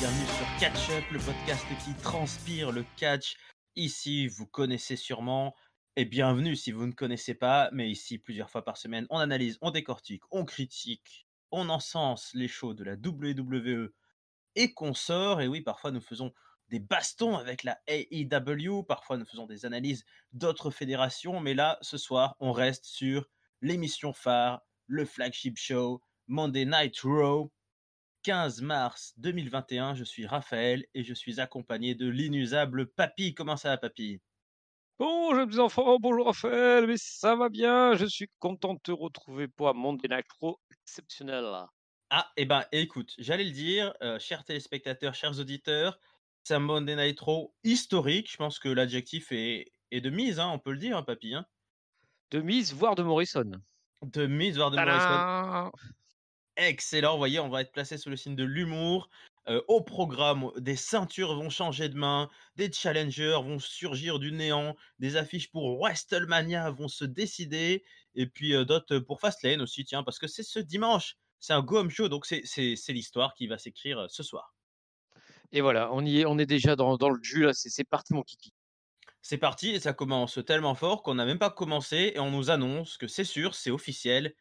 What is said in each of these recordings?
bienvenue sur Catch Up, le podcast qui transpire le catch. Ici, vous connaissez sûrement, et bienvenue si vous ne connaissez pas, mais ici, plusieurs fois par semaine, on analyse, on décortique, on critique, on encense les shows de la WWE et consorts. Et oui, parfois nous faisons des bastons avec la AEW, parfois nous faisons des analyses d'autres fédérations, mais là, ce soir, on reste sur l'émission phare, le flagship show, Monday Night Raw. 15 mars 2021, je suis Raphaël et je suis accompagné de l'inusable Papy. Comment ça va, Papy? Bonjour mes petits enfants, bonjour Raphaël, mais ça va bien, je suis content de te retrouver pour un Monday Night Raw exceptionnel. Ah, eh ben, écoute, j'allais le dire, chers téléspectateurs, chers auditeurs, c'est un Monday Night Raw historique. Je pense que l'adjectif est de mise, hein, on peut le dire, hein, Papy. Hein. De Miz, voire de Morrison. De mise, voire de Morrison. Tadam! Excellent, vous voyez, on va être placé sous le signe de l'humour. Au programme, des ceintures vont changer de main, des challengers vont surgir du néant, des affiches pour WrestleMania vont se décider, et puis d'autres pour Fastlane aussi, tiens, parce que c'est ce dimanche, c'est un go-home show, donc c'est l'histoire qui va s'écrire ce soir. Et voilà, on y est, on est déjà dans le jus là, c'est parti mon kiki. C'est parti, et ça commence tellement fort qu'on n'a même pas commencé, et on nous annonce que c'est sûr, c'est officiel,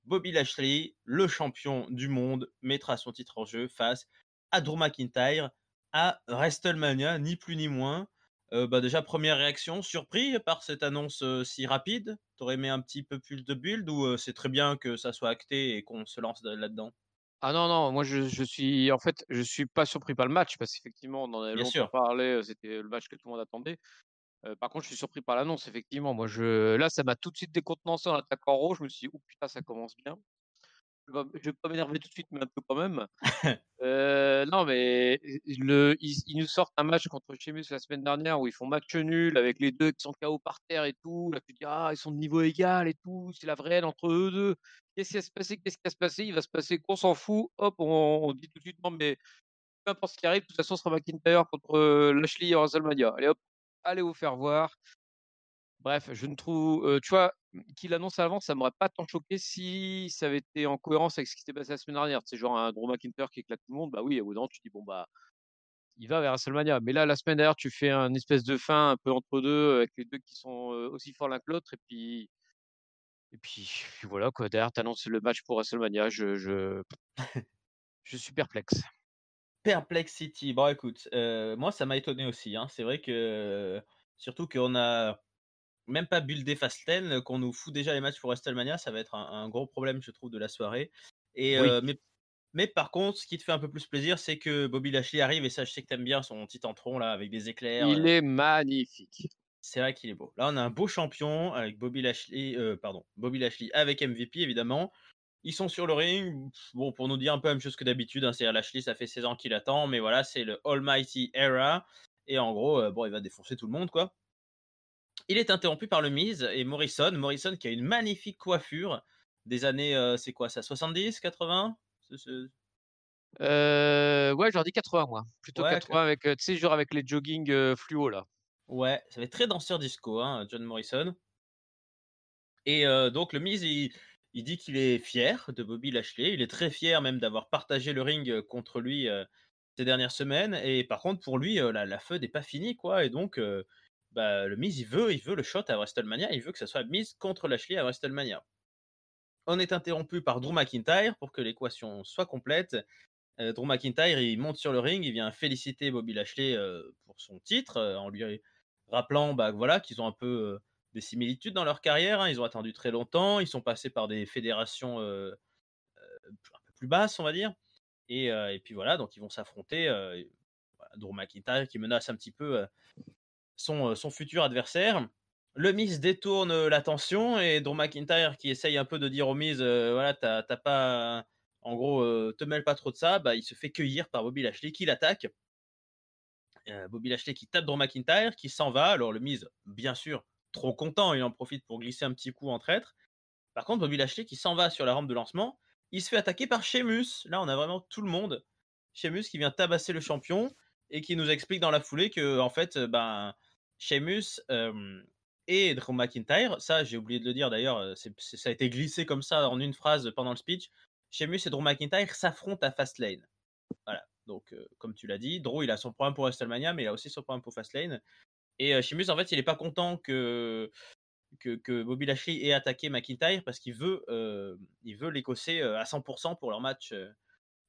Bobby Lashley, le champion du monde, mettra son titre en jeu face à Drew McIntyre à WrestleMania, ni plus ni moins. Déjà, première réaction, surpris par cette annonce si rapide. T'aurais aimé un petit peu plus de build ou c'est très bien que ça soit acté et qu'on se lance là-dedans? Ah non, non, moi je suis en fait, je suis pas surpris par le match parce qu'effectivement on en avait Bien longtemps sûr. parlé, c'était le match que tout le monde attendait. Par contre je suis surpris par l'annonce effectivement, moi je là ça m'a tout de suite décontenancé en attaquant Raw, je me suis dit: «Oh putain ça commence bien». Je vais pas m'énerver tout de suite, mais un peu quand même. Non, mais ils nous sortent un match contre Sheamus la semaine dernière où ils font match nul avec les 2 qui sont KO par terre et tout. Là, tu te dis: «Ah, ils sont de niveau égal et tout, c'est la vraie haine entre eux 2. Qu'est-ce qui va se passer? Qu'est-ce qui va se passer?» Il va se passer qu'on s'en fout. Hop, on dit tout de suite: «Non, mais peu importe ce qui arrive, de toute façon, ce sera McIntyre contre, Lashley à WrestleMania. Allez hop, allez vous faire voir». Bref, je ne trouve, tu vois, qu'il annonce à l'avance, ça m'aurait pas tant choqué si ça avait été en cohérence avec ce qui s'était passé la semaine dernière. C'est genre un Drew McIntyre qui éclate tout le monde, bah oui, au bout d'un moment, tu dis: «Bon, bah, il va vers WrestleMania». Mais là, la semaine dernière, tu fais un espèce de fin un peu entre 2 avec les 2 qui sont, aussi forts l'un que l'autre et puis voilà quoi. Derrière, tu annonces le match pour WrestleMania. Je suis perplexe. Perplexity. Bon, écoute, moi, ça m'a étonné aussi. Hein. C'est vrai que, surtout qu'on a même pas buildé Fastlane, qu'on nous fout déjà les matchs pour WrestleMania, ça va être un gros problème, je trouve, de la soirée. Et Oui, mais par contre, ce qui te fait un peu plus plaisir, c'est que Bobby Lashley arrive, et ça, je sais que t'aimes bien son Titantron là, avec des éclairs. il est magnifique. C'est vrai qu'il est beau. Là, on a un beau champion avec Bobby Lashley avec MVP évidemment. Ils sont sur le ring. Bon, pour nous dire un peu la même chose que d'habitude, hein, c'est-à-dire Lashley, ça fait 16 ans qu'il attend, mais voilà, c'est le Almighty Era. Et en gros, bon, il va défoncer tout le monde, quoi. Il est interrompu par le Miz et Morrison. Morrison qui a une magnifique coiffure des années, c'est quoi ça, 70, 80? Ouais, j'aurais dit 80 moi. Plutôt Ouais, 80 avec, tu sais, genre avec les jogging, fluo là. ouais, ça fait très danseur disco, hein, John Morrison. Et donc le Miz, il dit qu'il est fier de Bobby Lashley. Il est très fier même d'avoir partagé le ring contre lui ces dernières semaines. Et par contre, pour lui, la feud n'est pas finie, quoi. Et donc, le Miz, il veut le shot à WrestleMania. Il veut que ça soit Miz contre Lashley à WrestleMania. On est interrompu par Drew McIntyre pour que l'équation soit complète. Drew McIntyre, il monte sur le ring, il vient féliciter Bobby Lashley pour son titre, en lui rappelant voilà, qu'ils ont un peu des similitudes dans leur carrière. Hein. Ils ont attendu très longtemps, ils sont passés par des fédérations un peu plus basses, on va dire. Et puis voilà, donc ils vont s'affronter. Voilà, Drew McIntyre qui menace un petit peu son futur adversaire. Le Miz détourne l'attention, et Drew McIntyre qui essaye un peu de dire au Miz, voilà, t'as pas, en gros, te mêle pas trop de ça. Il se fait cueillir par Bobby Lashley qui l'attaque. Bobby Lashley qui tape Drew McIntyre, qui s'en va. Alors le Miz, bien sûr, trop content, il en profite pour glisser un petit coup en traître. Par contre, Bobby Lashley qui s'en va sur la rampe de lancement, il se fait attaquer par Sheamus. Là, on a vraiment tout le monde. Sheamus qui vient tabasser le champion et qui nous explique dans la foulée que, en fait, Sheamus et Drew McIntyre, ça, j'ai oublié de le dire d'ailleurs, ça a été glissé comme ça en une phrase pendant le speech. Sheamus et Drew McIntyre s'affrontent à Fastlane. Voilà. Donc, comme tu l'as dit, Drew, il a son programme pour WrestleMania, mais il a aussi son programme pour Fastlane. Et Sheamus, en fait, il est pas content que Bobby Lashley ait attaqué McIntyre parce il veut l'Écossais à 100% pour leur match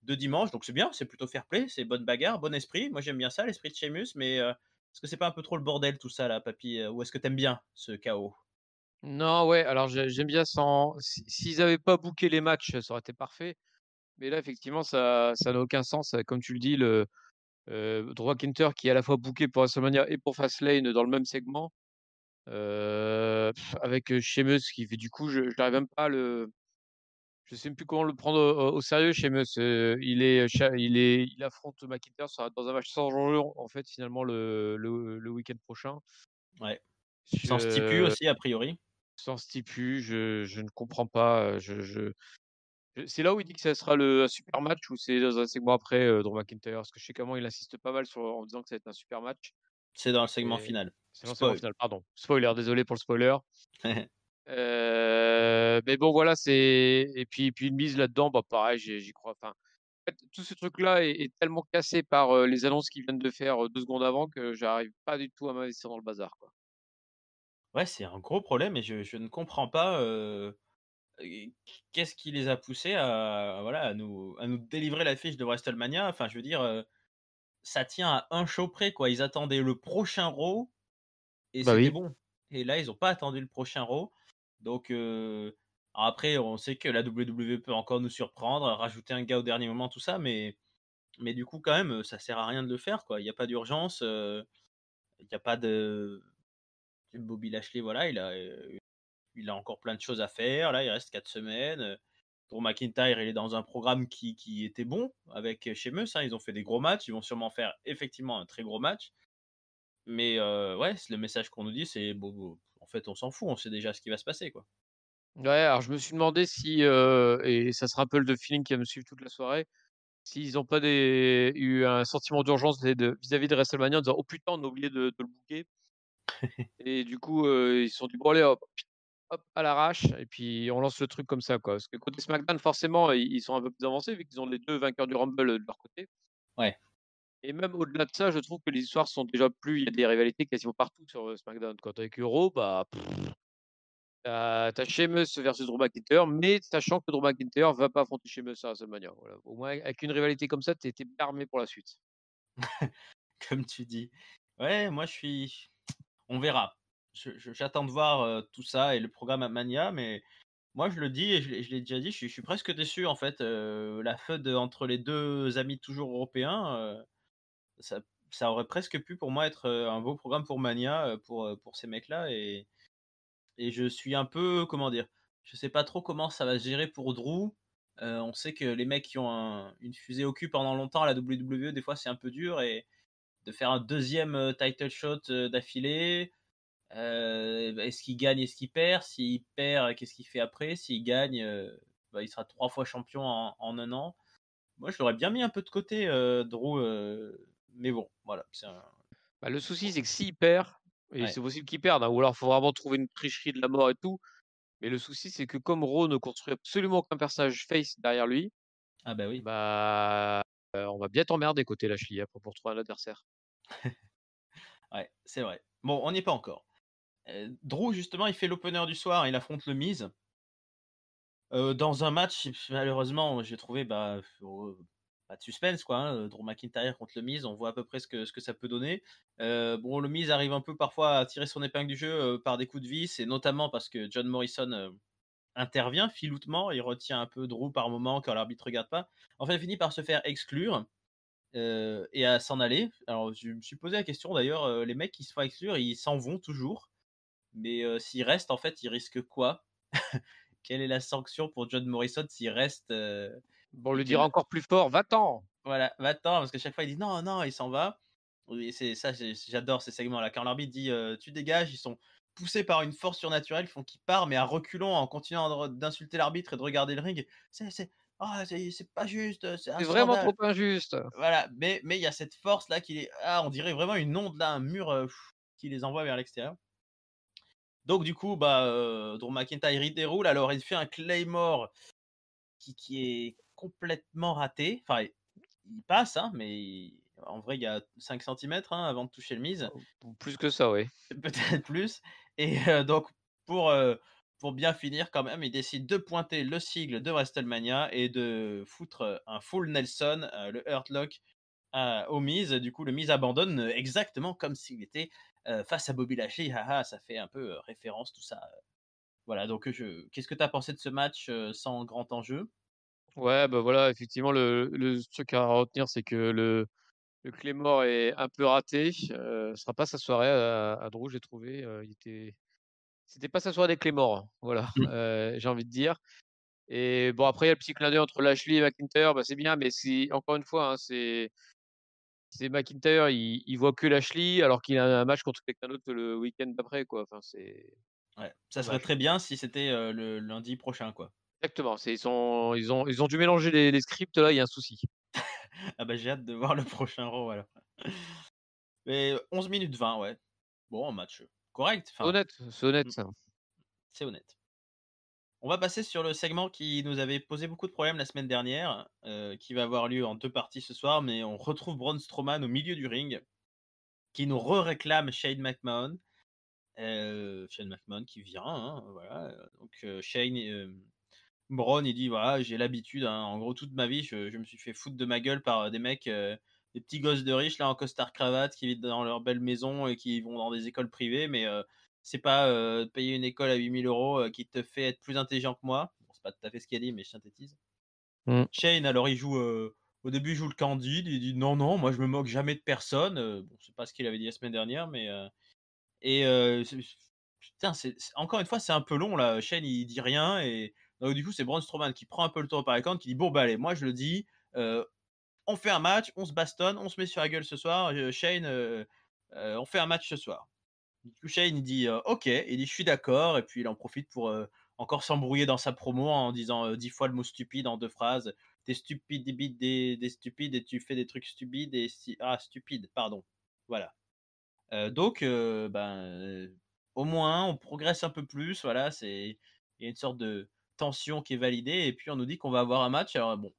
de dimanche. Donc c'est bien, c'est plutôt fair play, c'est bonne bagarre, bon esprit. Moi j'aime bien ça, l'esprit de Sheamus, mais est-ce que c'est pas un peu trop le bordel tout ça là, papy? Ou est-ce que t'aimes bien ce chaos? Non, ouais, alors j'aime bien sans s'ils avaient pas booké les matchs, ça aurait été parfait. Mais là, effectivement, ça n'a aucun sens. Comme tu le dis, Drew McIntyre qui est à la fois booké pour WrestleMania et pour Fastlane dans le même segment, avec Sheamus qui fait du coup, je n'arrive même pas à le je sais même plus comment le prendre au sérieux, Sheamus. Il affronte McIntyre dans un match sans enjeu, en fait, finalement, le week-end prochain. Ouais. Sans stipu Je aussi, a priori. Sans stipu, je ne comprends pas, c'est là où il dit que ça sera un super match ou c'est dans un segment après, Drew McIntyre? Parce que je sais comment il insiste pas mal en disant que ça va être un super match C'est dans le segment et final. c'est dans le segment Spoil. final, pardon. Spoiler, désolé pour le spoiler. Mais bon voilà, et puis une mise là-dedans, bah, pareil, j'y crois, enfin, en fait, tout ce truc-là est tellement cassé par, les annonces qu'ils viennent de faire, 2 secondes avant que j'arrive pas du tout à m'investir dans le bazar, quoi. Ouais, c'est un gros problème et je ne comprends pas, et qu'est-ce qui les a poussés voilà, à nous délivrer l'affiche de WrestleMania? Enfin, je veux dire, ça tient à un show près, quoi. Ils attendaient le prochain Raw et Bah c'était oui. bon. Et là, ils ont pas attendu le prochain Raw. Donc, alors après, on sait que la WWE peut encore nous surprendre, rajouter un gars au dernier moment, tout ça, mais du coup, quand même, ça sert à rien de le faire, quoi. Il y a pas d'urgence, il y a pas de Bobby Lashley, voilà, il a encore plein de choses à faire. Là, il reste 4 semaines. Drew McIntyre, il est dans un programme qui était bon avec Sheamus, hein. Ils ont fait des gros matchs. Ils vont sûrement faire effectivement un très gros match. Mais ouais, le message qu'on nous dit, c'est bon, en fait, on s'en fout. On sait déjà ce qui va se passer, quoi. Ouais, alors je me suis demandé si, et ça sera un peu le feeling qui va me suivre toute la soirée, s'ils ont pas eu un sentiment d'urgence vis-à-vis de WrestleMania en disant: «Oh putain, on a oublié de le booker» et du coup, ils se sont dit: «Bon allez hop, hop, à l'arrache et puis on lance le truc comme ça, quoi». Parce que côté SmackDown, forcément, ils sont un peu plus avancés vu qu'ils ont les 2 vainqueurs du Rumble, de leur côté Ouais. et même au-delà de ça, je trouve que les histoires sont déjà plus il y a des rivalités quasiment partout sur, SmackDown. Quand avec Raw, bah, tu Sheamus versus Drew McIntyre, mais sachant que Drew McIntyre va pas affronter Sheamus à WrestleMania, voilà. Au moins avec une rivalité comme ça, tu es bien armé pour la suite. Comme tu dis. Ouais, moi, on verra. J'attends de voir tout ça et le programme à Mania, mais moi, je le dis et je l'ai déjà dit, je suis presque déçu, en fait. La feud entre les deux amis toujours européens, ça, ça aurait presque pu pour moi être un beau programme pour Mania, pour ces mecs-là. Et je suis un peu, comment dire, je sais pas trop comment ça va se gérer pour Drew. On sait que les mecs qui ont une fusée au cul pendant longtemps à la WWE, des fois, c'est un peu dur. Et de faire un deuxième title shot d'affilée, est-ce qu'il gagne, est-ce qu'il perd? S'il perd, qu'est-ce qu'il fait après? S'il gagne, bah, il sera 3 fois champion en 1 an. Moi, je l'aurais bien mis un peu de côté, Drew, mais bon, voilà, c'est un Bah, le souci, c'est que s'il perd et ouais. c'est possible qu'il perde, hein, ou alors il faut vraiment trouver une tricherie de la mort et tout, mais le souci, c'est que comme Raw ne construit absolument aucun personnage face derrière lui, Ah bah, oui. bah, on va bien t'emmerder côté Lashley après pour trouver un adversaire. Ouais, c'est vrai. Bon, on n'y est pas encore. Drew, justement, il fait l'opener du soir, il affronte le Miz. Dans un match, malheureusement, j'ai trouvé, bah, pas de suspense, quoi, hein, Drew McIntyre contre le Miz, on voit à peu près ce que ça peut donner. Bon, le Miz arrive un peu parfois à tirer son épingle du jeu, par des coups de vis et notamment parce que John Morrison, intervient filoutement. Il retient un peu Drew par moment quand l'arbitre regarde pas. Enfin, il finit par se faire exclure, et à s'en aller. Alors je me suis posé la question d'ailleurs, les mecs qui se font exclure, ils s'en vont toujours, mais s'ils restent, en fait, ils risquent quoi? Quelle est la sanction pour John Morrison s'il reste, Bon, on et lui que dira encore plus fort: «Va-t'en!» voilà, va-t'en, parce qu'à chaque fois il dit: «Non, non», il s'en va. Oui, c'est ça, j'adore ces segments-là. Quand l'arbitre dit, «Tu dégages», ils sont poussés par une force surnaturelle, ils font qu'il part, mais à reculons, en continuant d'insulter l'arbitre et de regarder le ring. C'est pas juste, c'est un «C'est vraiment trop scandale». injuste!» Voilà, mais il y a cette force-là qui les on dirait vraiment une onde là, un mur, qui les envoie vers l'extérieur. Donc du coup, bah, Drew McIntyre, il déroule. Alors il fait un Claymore qui est complètement raté. Enfin, il passe, hein, mais en vrai, il y a 5 centimètres hein, avant de toucher le Miz, Ou plus que ça, oui. peut-être plus. Et donc, pour, pour bien finir, quand même, il décide de pointer le sigle de WrestleMania et de foutre un full Nelson, le Hurt Lock au Miz. Du coup, le Miz abandonne exactement comme s'il était face à Bobby Lashley. Haha, ça fait un peu référence, tout ça. Voilà, donc qu'est-ce que tu as pensé de ce match sans grand enjeu? Ouais, bah, voilà, effectivement, le truc à retenir, c'est que le Claymore est un peu raté, ce sera pas sa soirée à Drew, j'ai trouvé, c'était pas sa soirée des Claymore, voilà, Mm. j'ai envie de dire. Et bon, après, il y a le petit clin d'œil entre Lashley et McIntyre, bah, c'est bien, mais c'est encore une fois, hein, c'est McIntyre, il voit que Lashley alors qu'il a un match contre quelqu'un d'autre le week-end d'après, quoi. Enfin, c'est Ouais, ça serait dommage. très bien si c'était le lundi prochain, quoi. Exactement, ils ont dû mélanger les scripts là, il y a un souci. Ah bah, j'ai hâte de voir le prochain Raw alors. Mais 11 minutes 20, ouais. Bon, un match correct, enfin, C'est honnête mmh, ça. c'est honnête. On va passer sur le segment qui nous avait posé beaucoup de problèmes la semaine dernière, qui va avoir lieu en 2 parties ce soir, mais on retrouve Braun Strowman au milieu du ring, qui nous réclame Shane McMahon. Shane McMahon qui vient, hein, voilà, donc Shane Braun, il dit: «Voilà, j'ai l'habitude, hein, en gros toute ma vie, je me suis fait foutre de ma gueule par, des mecs, des petits gosses de riches là en costard-cravate qui vivent dans leur belle maison et qui vont dans des écoles privées, mais c'est pas, payer une école à 8 000 € qui te fait être plus intelligent que moi». Bon, c'est pas tout à fait ce qu'il a dit, mais je synthétise. Mmh. Shane alors il joue, au début il joue le candide, il dit: «Non, non, moi je me moque jamais de personne», bon c'est pas ce qu'il avait dit la semaine dernière, mais et c'est putain, c'est encore une fois, c'est un peu long là. Shane, il dit rien et donc du coup, c'est Braun Strowman qui prend un peu le taureau par les cornes, qui dit: «Bon, bah, allez, moi je le dis, heu, on fait un match, on se bastonne, on se met sur la gueule ce soir, Shane, on fait un match ce soir». Du coup, Shane, il dit: «OK», il dit: «Je suis d'accord» et puis il en profite pour, encore s'embrouiller dans sa promo en disant, 10 fois le mot stupide en 2 phrases. «Tu es stupide, bite des stupides et tu fais des trucs stupides et si» ah, stupide, pardon. Voilà. Donc au moins on progresse un peu plus, voilà, il y a une sorte de tension qui est validée et puis on nous dit qu'on va avoir un match. Alors bon,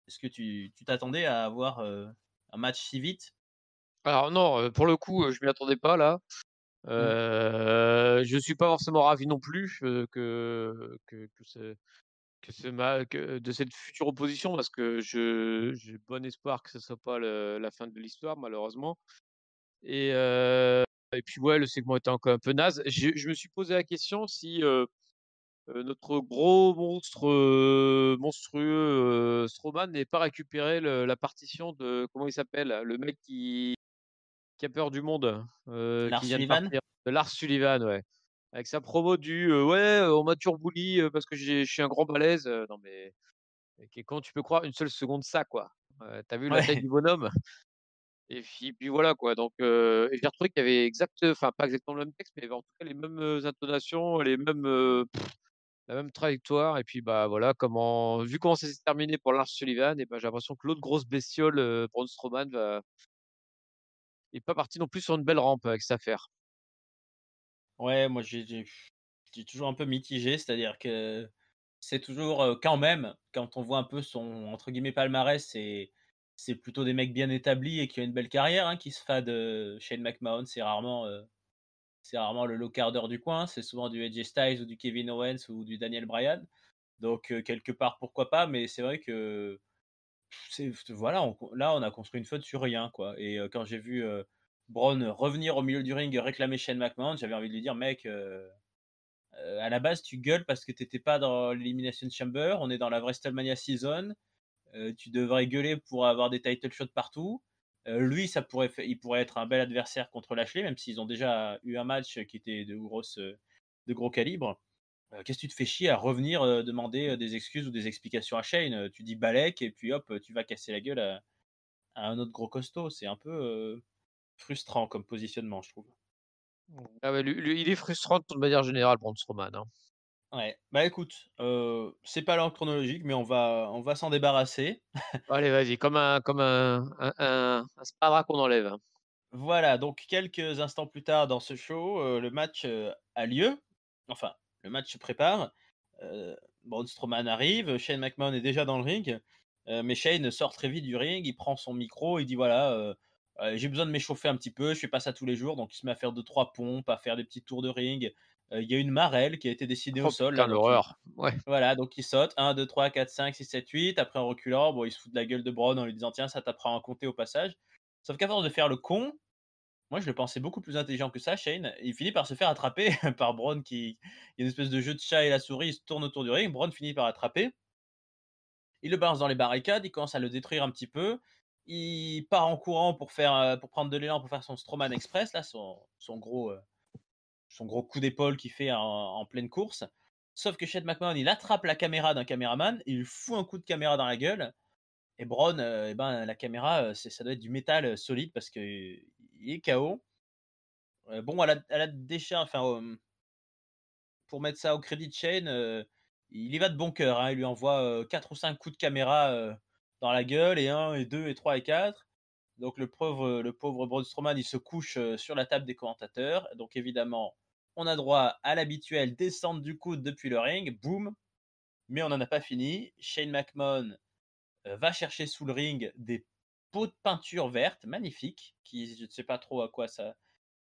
est-ce que tu t'attendais à avoir, un match si vite? Alors non, pour le coup, je m'y attendais pas là. Mmh. Je suis pas forcément ravi non plus, que de cette future opposition parce que j'ai bon espoir que ce soit pas la fin de l'histoire malheureusement. Et et puis ouais, le segment était encore un peu naze. Je me suis posé la question si, notre gros monstre, monstrueux, Strowman n'ait pas récupéré la partition de comment il s'appelle? Le mec qui a peur du monde, qui Lars vient de Sullivan? partir. Lars Sullivan, ouais. Avec sa promo du, «Ouais, on m'a toujours bully, parce que je suis un grand balèze», non mais comment tu peux croire une seule seconde ça, quoi? Tu vu la taille Ouais. du bonhomme? Et puis voilà quoi, donc et j'ai retrouvé qu'il y avait enfin pas exactement le même texte, mais il y avait en tout cas les mêmes, intonations, les mêmes, la même trajectoire et puis, bah, voilà vu comment ça s'est terminé pour Lars Sullivan et ben, j'ai l'impression que l'autre grosse bestiole, Braun Strowman est pas parti non plus sur une belle rampe avec cette affaire. Ouais, moi j'ai toujours un peu mitigé, c'est-à-dire que c'est toujours, quand même, quand on voit un peu son entre guillemets «palmarès», c'est plutôt des mecs bien établis et qui ont une belle carrière, hein, qui se fadent, Shane McMahon, c'est rarement le low-carder du coin, c'est souvent du AJ Styles ou du Kevin Owens ou du Daniel Bryan. Donc quelque part, pourquoi pas, mais c'est vrai que voilà, là, on a construit une feud sur rien, quoi. Et quand j'ai vu Braun revenir au milieu du ring réclamer Shane McMahon, j'avais envie de lui dire, mec, à la base, tu gueules parce que t'étais pas dans l'Elimination Chamber, on est dans la WrestleMania Season, tu devrais gueuler pour avoir des title shots partout. Lui, il pourrait être un bel adversaire contre Lashley, même s'ils ont déjà eu un match qui était de gros calibre. Qu'est-ce que tu te fais chier à revenir, demander, des excuses ou des explications à Shane? Tu dis «Balek» et puis hop, tu vas casser la gueule à un autre gros costaud. C'est un peu, frustrant comme positionnement, je trouve. Ah ouais, lui il est frustrant de manière générale, Braun Strowman, hein. Ouais, bah, écoute, c'est pas l'ordre chronologique, mais on va s'en débarrasser. Allez, vas-y, comme un sparadrap qu'on enlève, hein. Voilà, donc quelques instants plus tard dans ce show, le match, a lieu. Enfin, le match se prépare. Braun Strowman arrive, Shane McMahon est déjà dans le ring Mais Shane sort très vite du ring, il prend son micro, il dit voilà, j'ai besoin de m'échauffer un petit peu, je fais pas ça tous les jours, donc il se met à faire deux trois pompes, à faire des petits tours de ring. Il y a une marelle qui a été dessinée au Oh sol putain, là, donc il l'horreur. Ouais. voilà, donc il saute 1, 2, 3, 4, 5, 6, 7, 8. Après en reculant, bon, il se fout de la gueule de Braun en lui disant: «Tiens, ça t'apprend à compter au passage». Sauf qu'à force de faire le con, moi je le pensais beaucoup plus intelligent que ça, Shane, il finit par se faire attraper par Braun qui il y a une espèce de jeu de chat et la souris, il se tourne autour du ring, Braun finit par attraper. Il le balance dans les barricades, il commence à le détruire un petit peu. Il part en courant pour prendre de l'élan pour faire son Strowman Express là, son gros coup d'épaule qu'il fait en pleine course. Sauf que Shane McMahon, il attrape la caméra d'un caméraman, il lui fout un coup de caméra dans la gueule et Braun, et ben, la caméra, ça doit être du métal, solide parce qu'il est KO. Bon, à la décharge, enfin, pour mettre ça au crédit de Shane, il y va de bon cœur, hein. Il lui envoie, 4 ou 5 coups de caméra, dans la gueule et 1 et 2 et 3 et 4. Donc le pauvre Braun Strowman, il se couche, sur la table des commentateurs. Donc évidemment, on a droit à l'habituelle descente du coude depuis le ring, boum, mais on n'en a pas fini. Shane McMahon, va chercher sous le ring des pots de peinture verte magnifiques qui je ne sais pas trop à quoi ça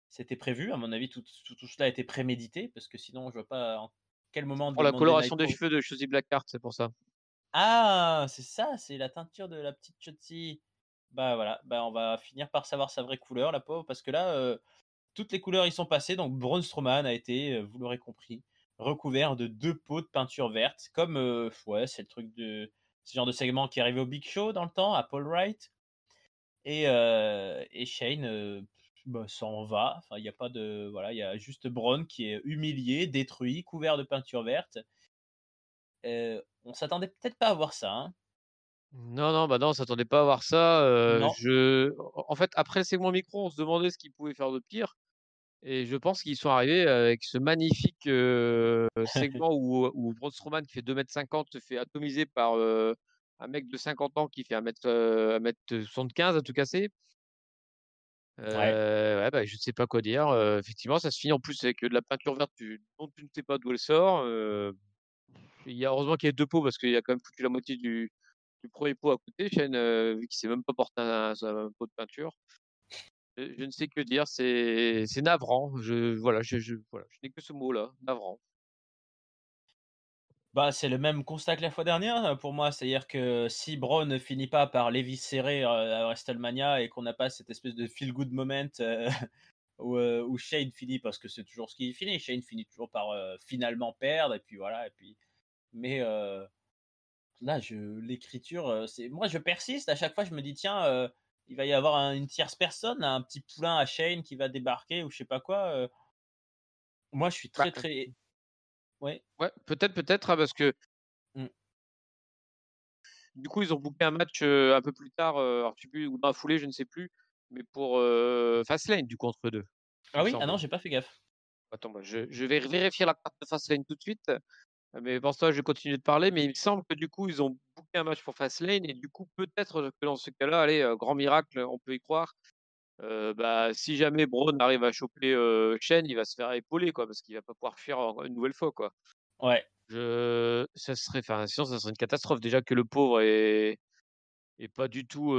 c'était prévu. À mon avis, tout cela était prémédité parce que sinon, je vois pas en quel moment Pour de la Monday coloration Night des Raw. cheveux de Shotzi Blackheart, c'est pour ça. Ah! C'est ça, c'est la teinture de la petite Shotzi. Bah, voilà, bah, on va finir par savoir sa vraie couleur, la pauvre, parce que là, toutes les couleurs y sont passées, donc Braun Strowman a été, vous l'aurez compris, recouvert de 2 pots de peinture verte comme, ouais, c'est le genre de segment qui est arrivé au Big Show dans le temps, à Paul Wright. Et Shane, bah, s'en va. Enfin, il y a pas de voilà, il y a juste Braun qui est humilié, détruit, couvert de peinture verte. On s'attendait peut-être pas à voir ça, hein. Non, non, bah, non, on s'attendait pas à voir ça, Non. en fait, après le segment micro, on se demandait ce qu'ils pouvaient faire de pire et je pense qu'ils sont arrivés avec ce magnifique, segment où Braun Strowman qui fait 2,50 m se fait atomiser par, un mec de 50 ans qui fait 1,75 m à tout casser. Ouais. Ouais, bah, je ne sais pas quoi dire, effectivement, ça se finit en plus avec, de la peinture verte dont tu ne sais pas d'où elle sort, il y a heureusement qu'il y a 2 pots parce qu'il a quand même foutu la moitié du 1er pot à côté, Shane, vu qu'il sait même pas porter un pot de peinture. Je ne sais que dire, c'est navrant. Voilà, je n'ai que ce mot-là, navrant. Bah, c'est le même constat que la fois dernière, pour moi. C'est-à-dire que si Braun ne finit pas par l'éviscérer, à WrestleMania et qu'on n'a pas cette espèce de feel good moment, où Shane finit parce que c'est toujours ce qui finit. Shane finit toujours par, finalement perdre et puis voilà et puis mais là, l'écriture, c'est moi, je persiste. À chaque fois, je me dis: «Tiens, il va y avoir une tierce personne, un petit poulain à Shane qui va débarquer ou je sais pas quoi», moi, je suis Bah, très, très ouais, ouais, peut-être, hein, parce que mmh. du coup, ils ont booké un match, un peu plus tard, alors je sais plus ou dans la foulée, je ne sais plus, mais pour, Fastlane du coup entre 2, il Ah me oui? Ah non, semble. j'ai pas fait gaffe. Attends, bah, je vais vérifier la carte de Fastlane tout de suite, mais pendant ce temps, je vais continuer de parler, mais il me semble que du coup, ils ont booké un match pour Fastlane et du coup, peut-être que dans ce cas-là, allez, grand miracle, on peut y croire, bah, si jamais Braun arrive à choper, Shane, il va se faire épauler quoi, parce qu'il va pas pouvoir fuir en une nouvelle fois quoi. Ouais, Ça serait enfin, sinon ça serait une catastrophe. Déjà que le pauvre est pas du tout,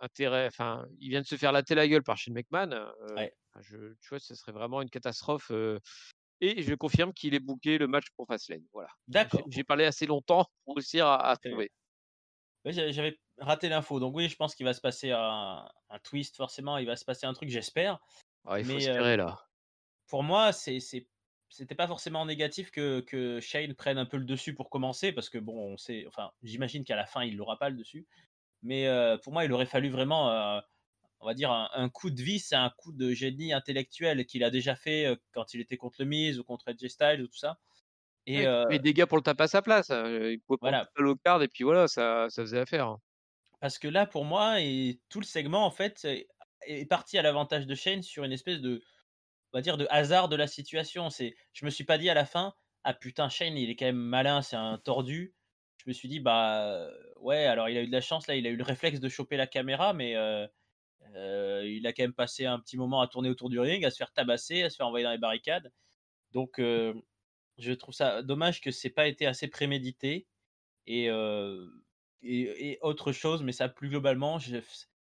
enfin, il vient de se faire latter la gueule par Shane McMahon, ouais. enfin tu vois, ce serait vraiment une catastrophe, et je confirme qu'il est booké le match pour Fastlane, voilà. D'accord, J'ai bon, parlé assez longtemps pour réussir à très bien. trouver. Ouais, j'avais raté l'info, donc oui, je pense qu'il va se passer un twist forcément, il va se passer un truc, j'espère. Ah, il faut Mais, espérer là. pour moi, c'était pas forcément négatif que Shane prenne un peu le dessus pour commencer parce que bon, on sait enfin, j'imagine qu'à la fin, il l'aura pas le dessus. Mais, pour moi, il aurait fallu vraiment, on va dire un coup de vis et un coup de génie intellectuel qu'il a déjà fait, quand il était contre le Miz ou contre AJ Styles ou tout ça et Ouais, qui met des gars pour le taper à sa place, il pouvait prendre voilà. toute la low card et puis voilà, ça faisait affaire, hein. Parce que là, pour moi et tout le segment, en fait, est parti à l'avantage de Shane sur une espèce de on va dire de hasard de la situation. Je me suis pas dit à la fin: «Ah putain, Shane, il est quand même malin, c'est un tordu». Je me suis dit: «Bah, ouais, alors il a eu de la chance là, il a eu le réflexe de choper la caméra, mais il a quand même passé un petit moment à tourner autour du ring, à se faire tabasser, à se faire envoyer dans les barricades». Donc je trouve ça dommage que c'est pas été assez prémédité et et autre chose, mais ça plus globalement,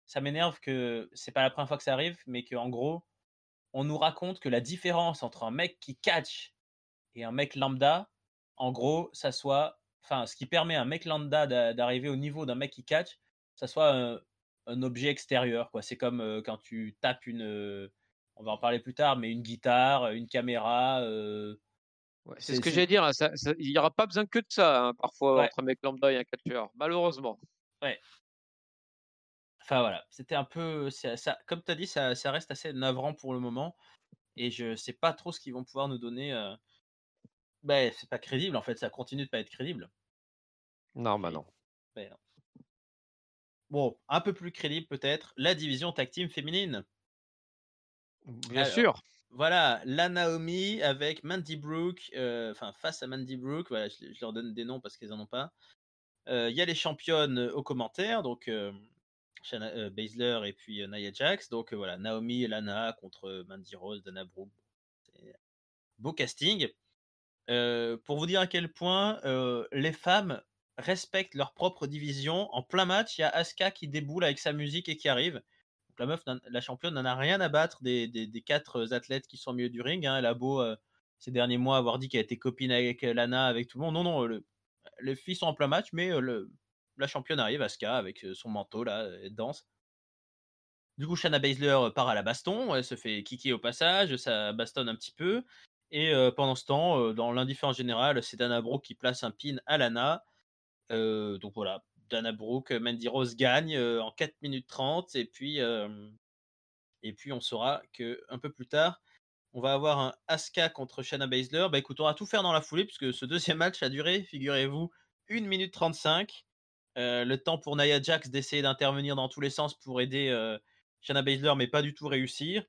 ça m'énerve que c'est pas la première fois que ça arrive, mais qu'en gros, on nous raconte que la différence entre un mec qui catch et un mec lambda, en gros, ça soit enfin, ce qui permet à un mec lambda d'arriver au niveau d'un mec qui catch, ça soit un objet extérieur, quoi. C'est comme, quand tu tapes on va en parler plus tard, mais une guitare, une caméra, Ouais, c'est ce c'est que j'allais dire, hein, il y aura pas besoin que de ça, hein, parfois ouais, entre un mec lambda et un catcheur, malheureusement. ouais. Enfin voilà, c'était un peu ça comme tu as dit, ça reste assez navrant pour le moment et je sais pas trop ce qu'ils vont pouvoir nous donner, c'est pas crédible en fait, ça continue de pas être crédible. Non, bah, Et non. non. Bon, un peu plus crédible peut-être, la division tag team féminine. Bien Alors, sûr. voilà, la Naomi avec Mandy Brooke, enfin face à Mandy Brooke, voilà, je leur donne des noms parce qu'ils en ont pas. Il y a les championnes, aux commentaires, donc Shayna Baszler et puis, Nia Jax. Donc, voilà, Naomi et Lana contre, Mandy Rose, Dana Brooke. C'est beau casting. Pour vous dire à quel point, les femmes respectent leur propre division. En plein match, il y a Asuka qui déboule avec sa musique et qui arrive. Donc la championne n'en a rien à battre des 4 athlètes qui sont au milieu du ring, hein. Elle a beau, ces derniers mois avoir dit qu'elle était copine avec, Lana, avec tout le monde. Non, non, les filles sont en plein match, mais, la championne arrive, Asuka, avec, son manteau là, elle danse. Du coup, Shayna Baszler, part à la baston, elle se fait kicker au passage, ça bastonne un petit peu et pendant ce temps, dans l'indifférence générale, c'est Dana Brooke qui place un pin à Lana. Donc voilà, Dana Brooke, Mandy Rose gagne, en 4 minutes 30 et puis on saura qu'un peu plus tard, on va avoir un Asuka contre Shayna Baszler. Bah, écoute, on va tout faire dans la foulée puisque ce deuxième match a duré, figurez-vous, 1 minute 35. Le temps pour Nia Jax d'essayer d'intervenir dans tous les sens pour aider, Shayna Baszler, mais pas du tout réussir.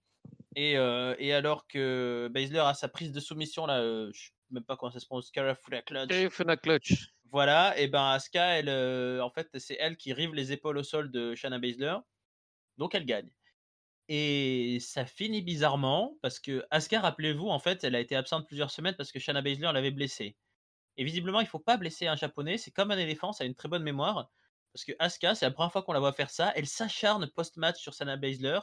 Et alors que Baszler a sa prise de soumission là, je sais même pas comment ça se prononce, Karafuda Clutch. Fena Clutch. Voilà, et ben Asuka, elle, en fait, c'est elle qui rive les épaules au sol de Shayna Baszler, donc elle gagne. Et ça finit bizarrement parce que Asuka, rappelez-vous, en fait, elle a été absente plusieurs semaines parce que Shayna Baszler l'avait blessée. Et visiblement, il faut pas blesser un japonais, c'est comme un éléphant, ça a une très bonne mémoire. Parce que Asuka, c'est la première fois qu'on la voit faire ça, elle s'acharne post-match sur Shayna Baszler,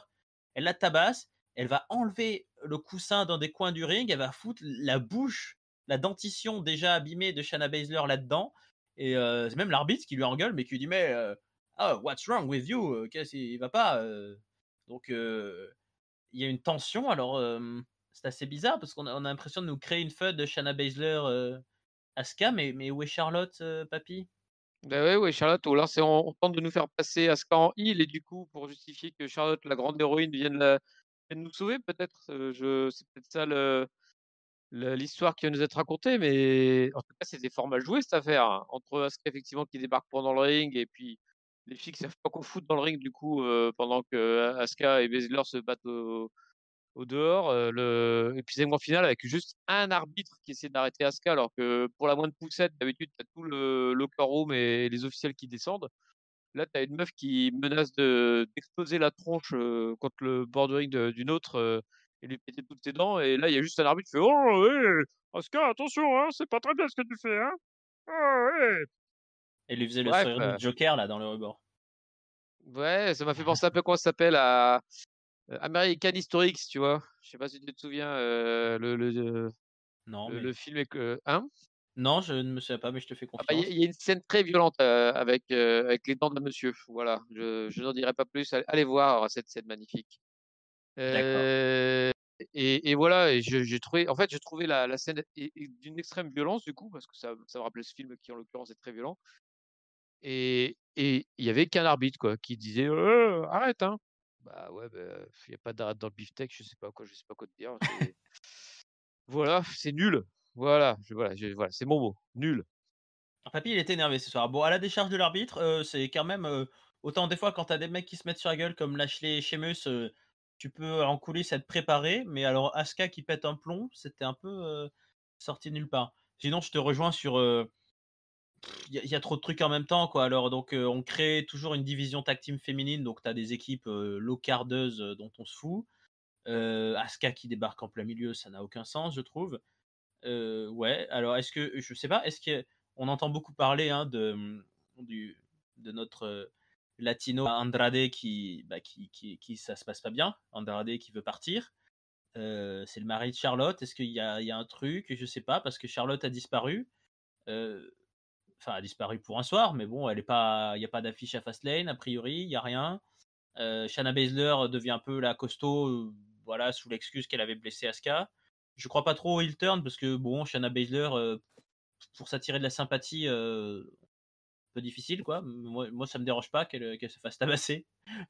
elle la tabasse, elle va enlever le coussin dans des coins du ring, elle va foutre la bouche, la dentition déjà abîmée de Shayna Baszler là-dedans. Et c'est même l'arbitre qui lui engueule, mais qui lui dit mais oh, what's wrong with you? Qu'est-ce qui va pas? Donc il y a une tension. Alors c'est assez bizarre parce qu'on a l'impression de nous créer une feud de Shayna Baszler, Asuka, mais où est Charlotte, papy? Bah, ouais, ouais, Charlotte, ou alors on tente de nous faire passer Asuka en heel et du coup, pour justifier que Charlotte, la grande héroïne, vienne nous sauver peut-être, c'est peut-être ça l'histoire qui va nous être racontée, mais en tout cas, c'est des formats joués cette affaire, hein. Entre Asuka effectivement qui débarque pendant le ring et puis les filles qui savent pas qu'on fout dans le ring du coup, pendant que Asuka et Baszler se battent au dehors, le épuisement final avec juste un arbitre qui essaie d'arrêter Asuka alors que pour la moindre poussette, d'habitude, tu as tout le locker room et les officiels qui descendent. Là, tu as une meuf qui menace d'exploser la tronche, contre le bord du ring d'une autre, et lui péter toutes ses dents et là, il y a juste un arbitre qui fait: «Oh ouais, Asuka attention, hein, c'est pas très bien ce que tu fais, hein. Oh ouais!» Elle lui faisait le Bref, sourire du Joker là dans le rebord. ouais, ça m'a fait penser un peu comment ça s'appelle à, American History X, tu vois? Je sais pas si tu te souviens, Non, le mais film avec, hein? non, je ne me souviens pas, mais je te fais Ah bah, confiance. il y a une scène très violente, avec les dents d'un monsieur. Voilà, je n'en dirai pas plus. Allez voir cette scène magnifique. D'accord. Heu et voilà et j'ai trouvé en fait, j'ai trouvé la scène d'une extrême violence du coup, parce que ça me rappelait ce film qui, en l'occurrence, est très violent et il y avait qu'un arbitre quoi, qui disait: arrête, hein!» Bah, ouais, bah, il y a pas d'arrêt dans le beefsteak, je sais pas quoi te dire, c'est voilà, c'est nul. Voilà, c'est mon mot, nul. Alors papy, il était énervé ce soir. Bon, à la décharge de l'arbitre, c'est quand même, autant des fois quand tu as des mecs qui se mettent sur la gueule comme Lashley et Sheamus, tu peux en coulisses être préparé, mais alors Asuka qui pète un plomb, c'était un peu, sorti de nulle part. Sinon, je te rejoins sur, il y a trop de trucs en même temps, quoi. Alors donc, on crée toujours une division tag team féminine, donc tu as des équipes, low-cardeuses, dont on se fout. Asuka qui débarque en plein milieu, ça n'a aucun sens, je trouve. Ouais, alors est-ce que je sais pas, est-ce qu'on entend beaucoup parler, hein, du de notre latino Andrade qui ça se passe pas bien. Andrade qui veut partir. C'est le mari de Charlotte. Est-ce qu'il y a un truc? Je sais pas, parce que Charlotte a disparu. Enfin, a disparu pour un soir, mais bon, il n'y a pas d'affiche à Fastlane, a priori, il n'y a rien. Shayna Baszler devient un peu la costaud, voilà, sous l'excuse qu'elle avait blessé Asuka. Je crois pas trop au heel turn parce que bon, Shayna Baszler, pour s'attirer de la sympathie, un peu difficile, quoi. Moi, ça me dérange pas qu'elle se fasse tabasser,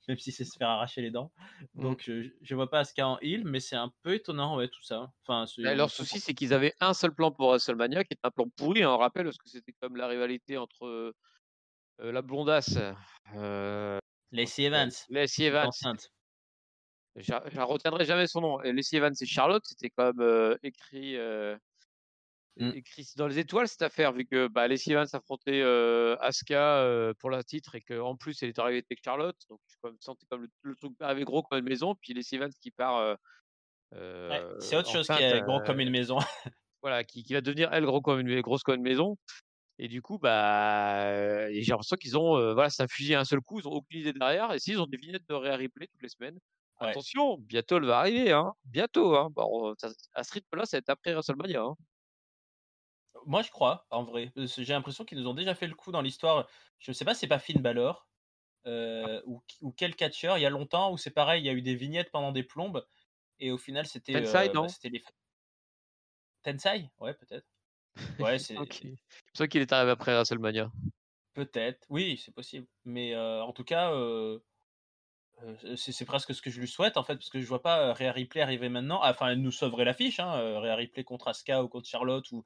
même si c'est se faire arracher les dents. Mmh. Donc, je vois pas Asuka en heel, mais c'est un peu étonnant, ouais, tout ça. Enfin, Bah, on leur comprend. souci, c'est qu'ils avaient un seul plan pour WrestleMania, qui était un plan pourri, hein, on rappelle, parce que c'était comme la rivalité entre la blondasse, Lacey Evans, Lacey qui est Evans. enceinte. Je retiendrai jamais son nom. Et Lacey Evans et Charlotte, c'était quand même Mm. écrit dans les étoiles cette affaire, vu que bah, Lacey Evans affrontait Asuka pour le titre et qu'en plus elle était arrivée avec Charlotte. Donc je me sentais comme le truc arrivé gros comme une maison. Puis Lacey Evans qui part Ouais, c'est autre chose qui enceinte, est gros comme une maison. voilà, qui va devenir elle grosse comme une maison. Et du coup, bah, j'ai l'impression qu'ils ont, voilà, c'est un fusil à un seul coup, ils ont aucune idée derrière. Et s'ils ont des vignettes de Rhea Ripley toutes les semaines, Ouais. attention, bientôt elle va arriver, hein, bientôt, hein. Bon, à ce rythme-là, ça va être après WrestleMania, hein. Moi, je crois, en vrai. J'ai l'impression qu'ils nous ont déjà fait le coup dans l'histoire. Je sais pas si c'est pas Finn Balor ou quel catcheur il y a longtemps où c'est pareil, il y a eu des vignettes pendant des plombes et au final Tensai, non? c'était les Tensai? Ouais, peut-être. Ouais, c'est Il me semble qu'il est arrivé après WrestleMania. peut-être. Oui, c'est possible. Mais en tout cas, c'est presque ce que je lui souhaite en fait, parce que je vois pas Rhea Ripley arriver maintenant. Ah, enfin, elle nous sauverait l'affiche, hein, Rhea Ripley contre Asuka ou contre Charlotte ou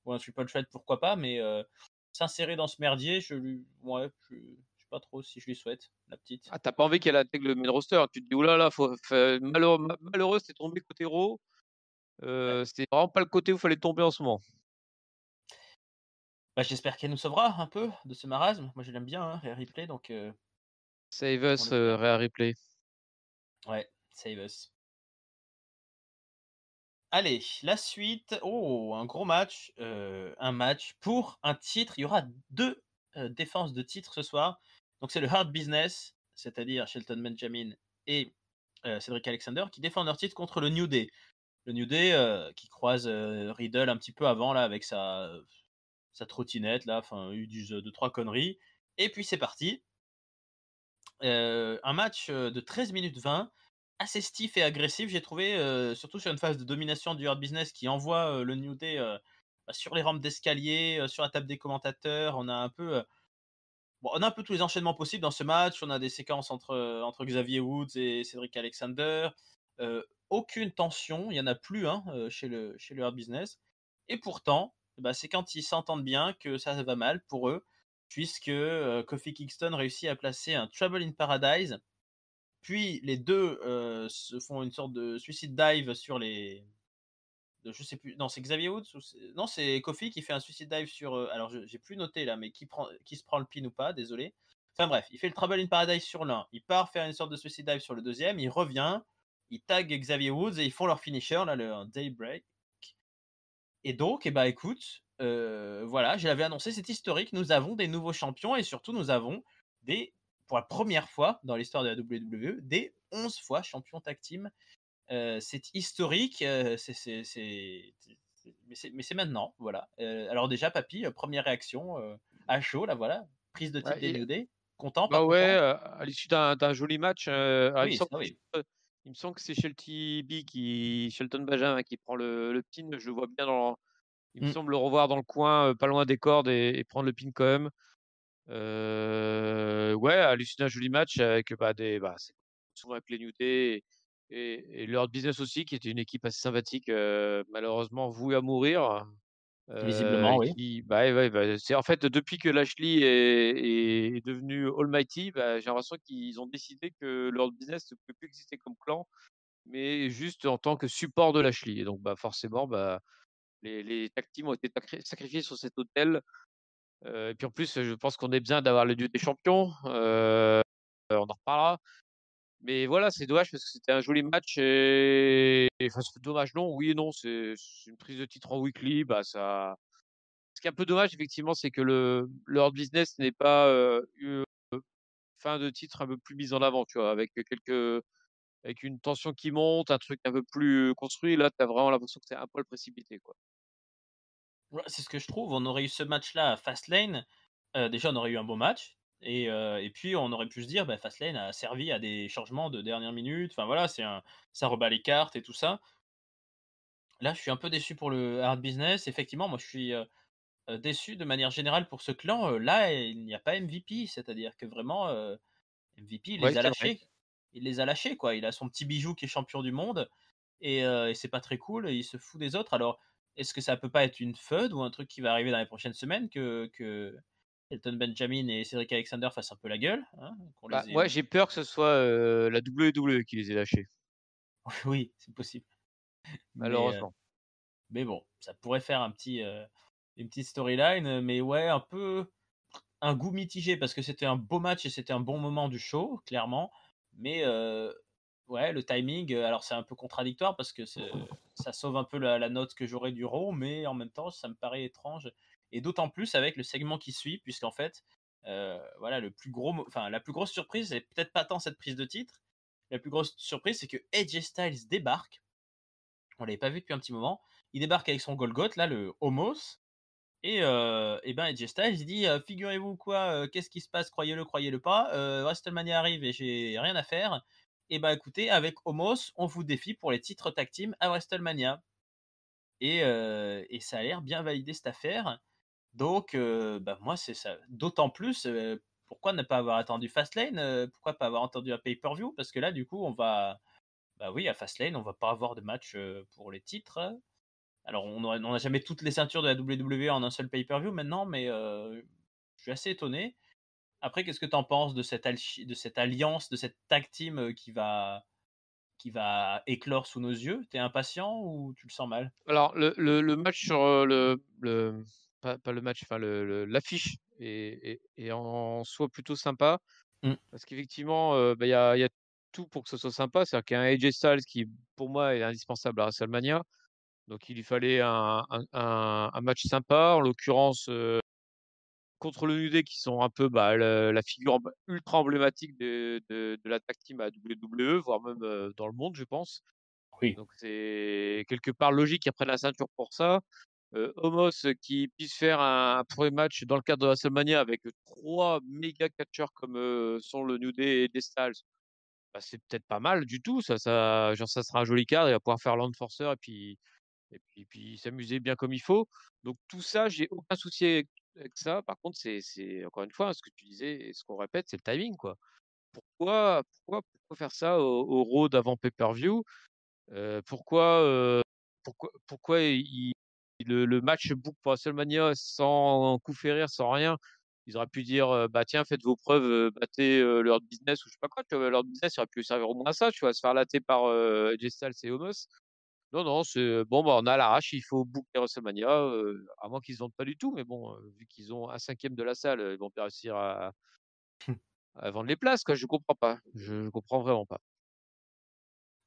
un triple threat, pourquoi pas, mais s'insérer dans ce merdier, ouais, je sais pas trop si je lui souhaite, la petite. Ah, t'as pas envie qu'elle intègre le main roster. Tu te dis, oulala, malheureux, c'est tombé côté Raw. Ouais. C'est vraiment pas le côté où il fallait tomber en ce moment. Bah, j'espère qu'elle nous sauvera un peu de ce marasme. Moi, je l'aime bien, hein, Rhea Ripley, donc Save on us, espère. Rhea Ripley. Ouais, save us. Allez, la suite. Oh, un gros match, un match pour un titre. Il y aura 2 défenses de titre ce soir. Donc c'est le Hard Business, c'est-à-dire Shelton Benjamin et Cedric Alexander qui défendent leur titre contre le New Day. Le New Day, qui croise, Riddle un petit peu avant là avec sa trottinette là, enfin ils disent 2-3 conneries et puis c'est parti. Un match, de 13 minutes 20, assez stiff et agressif, j'ai trouvé, surtout sur une phase de domination du Hard Business qui envoie, le New Day, bah, sur les rampes d'escalier, sur la table des commentateurs. On a un peu tous les enchaînements possibles dans ce match. On a des séquences entre Xavier Woods et Cedric Alexander. Aucune tension, il y en a plus, hein, chez le Hard Business et pourtant, bah, c'est quand ils s'entendent bien que ça va mal pour eux puisque, Kofi Kingston réussit à placer un Trouble in Paradise, puis les 2 se font une sorte de suicide dive sur les je sais plus, non, c'est Xavier Woods ou non, c'est Kofi qui fait un suicide dive sur, alors j'ai plus noté là, mais qui se prend le pin ou pas, désolé. Enfin bref, il fait le Trouble in Paradise sur l'un, il part faire une sorte de suicide dive sur le deuxième, il revient, il tag Xavier Woods et ils font leur finisher là, le Daybreak. Et donc, eh ben, écoute, voilà, je l'avais annoncé, c'est historique. Nous avons des nouveaux champions et surtout nous avons pour la première fois dans l'histoire de la WWE, des 11 fois champions tag team. C'est historique, mais c'est maintenant, voilà. Alors déjà, papy, première réaction, à chaud, là, voilà, prise de titre Ouais, des New Day. Content, pas bah ouais, content? à l'issue d'un joli match, alors Oui, ça oui. il me semble que c'est Shelton Benjamin qui prend le pin. Je le vois bien il me Mmh. semble le revoir dans le coin, pas loin des cordes et prendre le pin quand même. Ouais, à l'issue d'un joli match avec, c'est souvent avec les New Day et leur business aussi, qui était une équipe assez sympathique, malheureusement vouée à mourir. Visiblement, oui. Qui bah, ouais, bah, c'est en fait depuis que Lashley est devenu Almighty, bah, j'ai l'impression qu'ils ont décidé que leur business ne peut plus exister comme clan, mais juste en tant que support de Lashley et donc bah, forcément, bah, les tag teams ont été sacrifiés sur cet autel, et puis en plus, je pense qu'on est bien d'avoir le Dieu des champions, on en reparlera. Mais voilà, c'est dommage parce que c'était un joli match et enfin, c'est dommage non, oui et non, c'est une prise de titre en weekly, bah, ça ce qui est un peu dommage effectivement, c'est que le Hurt Business n'ait pas, eu fin de titre un peu plus mise en avant, tu vois? Avec une tension qui monte, un truc un peu plus construit. Là, tu as vraiment l'impression que c'est un poil précipité, quoi. Ouais, c'est ce que je trouve. On aurait eu ce match-là à Fastlane, déjà on aurait eu un beau match et puis on aurait pu se dire, bah, Fastlane a servi à des changements de dernière minute. Enfin voilà, ça rebat les cartes et tout ça. Là, je suis un peu déçu pour le Hard Business. Effectivement, moi je suis, déçu de manière générale pour ce clan, là, il n'y a pas MVP. C'est-à-dire que vraiment, MVP, il Ouais, les a c'est vrai. lâchés. Il les a lâchés, quoi. Il a son petit bijou qui est champion du monde et c'est pas très cool et il se fout des autres. Alors, est-ce que ça peut pas être une feud ou un truc qui va arriver dans les prochaines semaines que Elton Benjamin et Cedric Alexander fassent un peu la gueule, hein? Qu'on Bah, les ait moi, j'ai peur que ce soit, la WWE qui les ait lâchés, oui, c'est possible. Mais, malheureusement. mais bon, ça pourrait faire une petite storyline, mais ouais, un peu un goût mitigé parce que c'était un beau match et c'était un bon moment du show, clairement. Mais, ouais, le timing, alors c'est un peu contradictoire parce que ça sauve un peu la note que j'aurais du Raw, mais en même temps, ça me paraît étrange et d'autant plus avec le segment qui suit puisqu'en fait, voilà, la plus grosse surprise, c'est peut-être pas tant cette prise de titre. La plus grosse surprise, c'est que AJ Styles débarque. On l'avait pas vu depuis un petit moment. Il débarque avec son Golgoth là, le Homos et ben, AJ Styles, il dit, «Figurez-vous quoi, qu'est-ce qui se passe? Croyez-le pas, WrestleMania arrive et j'ai rien à faire. Et ben, écoutez, avec Omos, on vous défie pour les titres tag team à WrestleMania» et ça a l'air bien validé cette affaire. Donc bah, moi, c'est ça d'autant plus, pourquoi ne pas avoir attendu Fastlane? Pourquoi pas avoir attendu un pay-per-view? Parce que là, du coup, bah, oui, à Fastlane, on va pas avoir de match, pour les titres. Alors on n'a jamais toutes les ceintures de la WWE en un seul pay-per-view maintenant, mais je suis assez étonné. Après, qu'est-ce que tu en penses de cette alliance, de cette tag team, qui va éclore sous nos yeux? Tu es impatient ou tu le sens mal? Alors le match sur, le pas le match, enfin l'affiche est en soi plutôt sympa Mmh, parce qu'effectivement, bah, il y a tout pour que ce soit sympa. C'est-à-dire qu'il y a un AJ Styles qui, pour moi, est indispensable à WrestleMania. Donc il lui fallait un match sympa, en l'occurrence, contre le New Day qui sont un peu, bah, le la figure ultra emblématique de la tag team à WWE, voire même, dans le monde, je pense. oui, Donc c'est quelque part logique qu'ils prennent la ceinture pour ça. Omos, qui puisse faire un 1er match dans le cadre de WrestleMania avec 3 méga catcheurs comme, sont le New Day et les Styles, bah, c'est peut-être pas mal du tout. Ça sera un joli cadre, il va pouvoir faire l'enforcer et puis s'amuser bien comme il faut. Donc tout ça, j'ai aucun souci avec ça. Par contre, c'est encore une fois, hein, ce que tu disais et ce qu'on répète, c'est le timing, quoi. Pourquoi faire ça au Raw d'avant pay-per-view? Pourquoi le match book pour WrestleMania sans coup férir, sans rien? Ils auraient pu dire, «Bah, tiens, faites vos preuves, battez, Lord Business» ou je sais pas quoi, tu vois? Lord Business, il aurait pu servir au moins à ça, tu vois? Se faire latter par, AJ Styles et Omos. Non, non, c'est bon, bah, on a à l'arrache, il faut booker WrestleMania, à moins qu'ils se vendent pas du tout, mais bon, vu qu'ils ont 1/5 de la salle, ils vont pas réussir à vendre les places, quoi. Je comprends pas. Je comprends vraiment pas.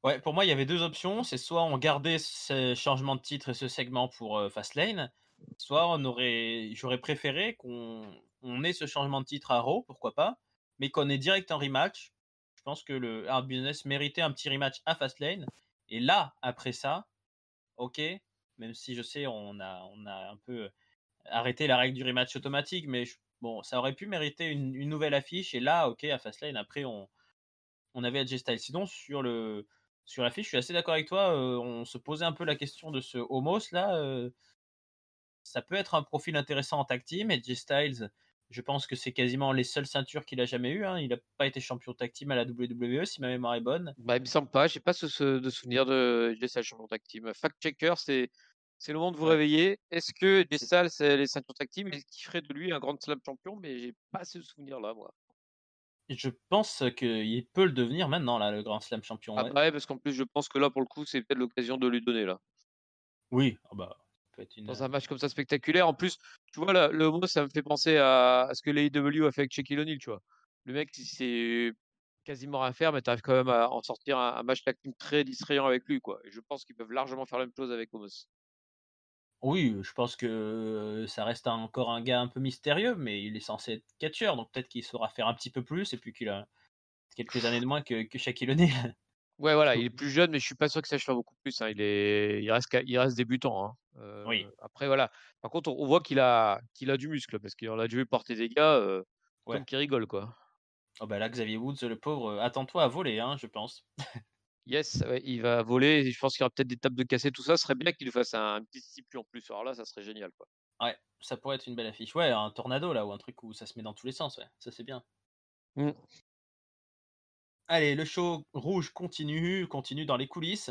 ouais, pour moi, il y avait 2 options. C'est soit on gardait ce changement de titre et ce segment pour, Fastlane, soit j'aurais préféré qu'on ait ce changement de titre à Raw, pourquoi pas, mais qu'on ait direct un rematch. Je pense que le Hard Business méritait un petit rematch à Fastlane et là, après ça, OK, même si je sais on a un peu arrêté la règle du rematch automatique, mais bon, ça aurait pu mériter une nouvelle affiche et là, OK, à Fastlane, après on avait AJ Styles. Sinon sur l'affiche, je suis assez d'accord avec toi, on se posait un peu la question de ce Omos là, ça peut être un profil intéressant en tag team. AJ Styles, je pense que c'est quasiment les seules ceintures qu'il a jamais eues, hein. Il a pas été champion tag team à la WWE si ma mémoire est bonne. Bah, il me semble pas, j'ai pas de souvenir de Jay champion tag team. Fact checker, c'est le moment de vous Ouais, réveiller. Est-ce que Jay c'est Styles, c'est les ceintures tag team et qui ferait de lui un grand slam champion? Mais j'ai pas ce souvenir-là, moi. je pense qu'il peut le devenir maintenant là, le Grand Slam champion, Ah ouais. bah, ouais, parce qu'en plus, je pense que là, pour le coup, c'est peut-être l'occasion de lui donner, là. Oui, ah bah, ça peut être Dans un match comme ça spectaculaire. En plus, tu vois, là, le Homos, ça me fait penser à ce que l'AEW a fait avec Shaquille O'Neal, tu vois? Le mec, il sait quasiment rien faire, mais tu arrives quand même à en sortir un match tag team très distrayant avec lui, quoi. Et je pense qu'ils peuvent largement faire la même chose avec Homos. Oui, je pense que ça reste encore un gars un peu mystérieux, mais il est censé être catcheur, donc peut-être qu'il saura faire un petit peu plus et puis qu'il a quelques années de moins que Shaquille O'Neal. Ouais, voilà, il est plus jeune, mais je suis pas sûr que sache faire beaucoup plus, hein. Il reste débutant, hein. Oui, Après voilà. Par contre, on voit qu'il a du muscle parce qu'on l'a déjà vu porter des gars, ouais. comme qui rigole, quoi. Oh bah là, Xavier Woods, le pauvre, attends-toi à voler, hein, je pense. Yes, ouais, il va voler et je pense qu'il y aura peut-être des tables de cassé, tout ça. Ce serait bien qu'il fasse un petit stipu en plus. Alors là, ça serait génial, quoi. Ouais, ça pourrait être une belle affiche. Ouais, un tornado là ou un truc où ça se met dans tous les sens, ouais, ça c'est bien. Mmh. Allez, le show rouge continue dans les coulisses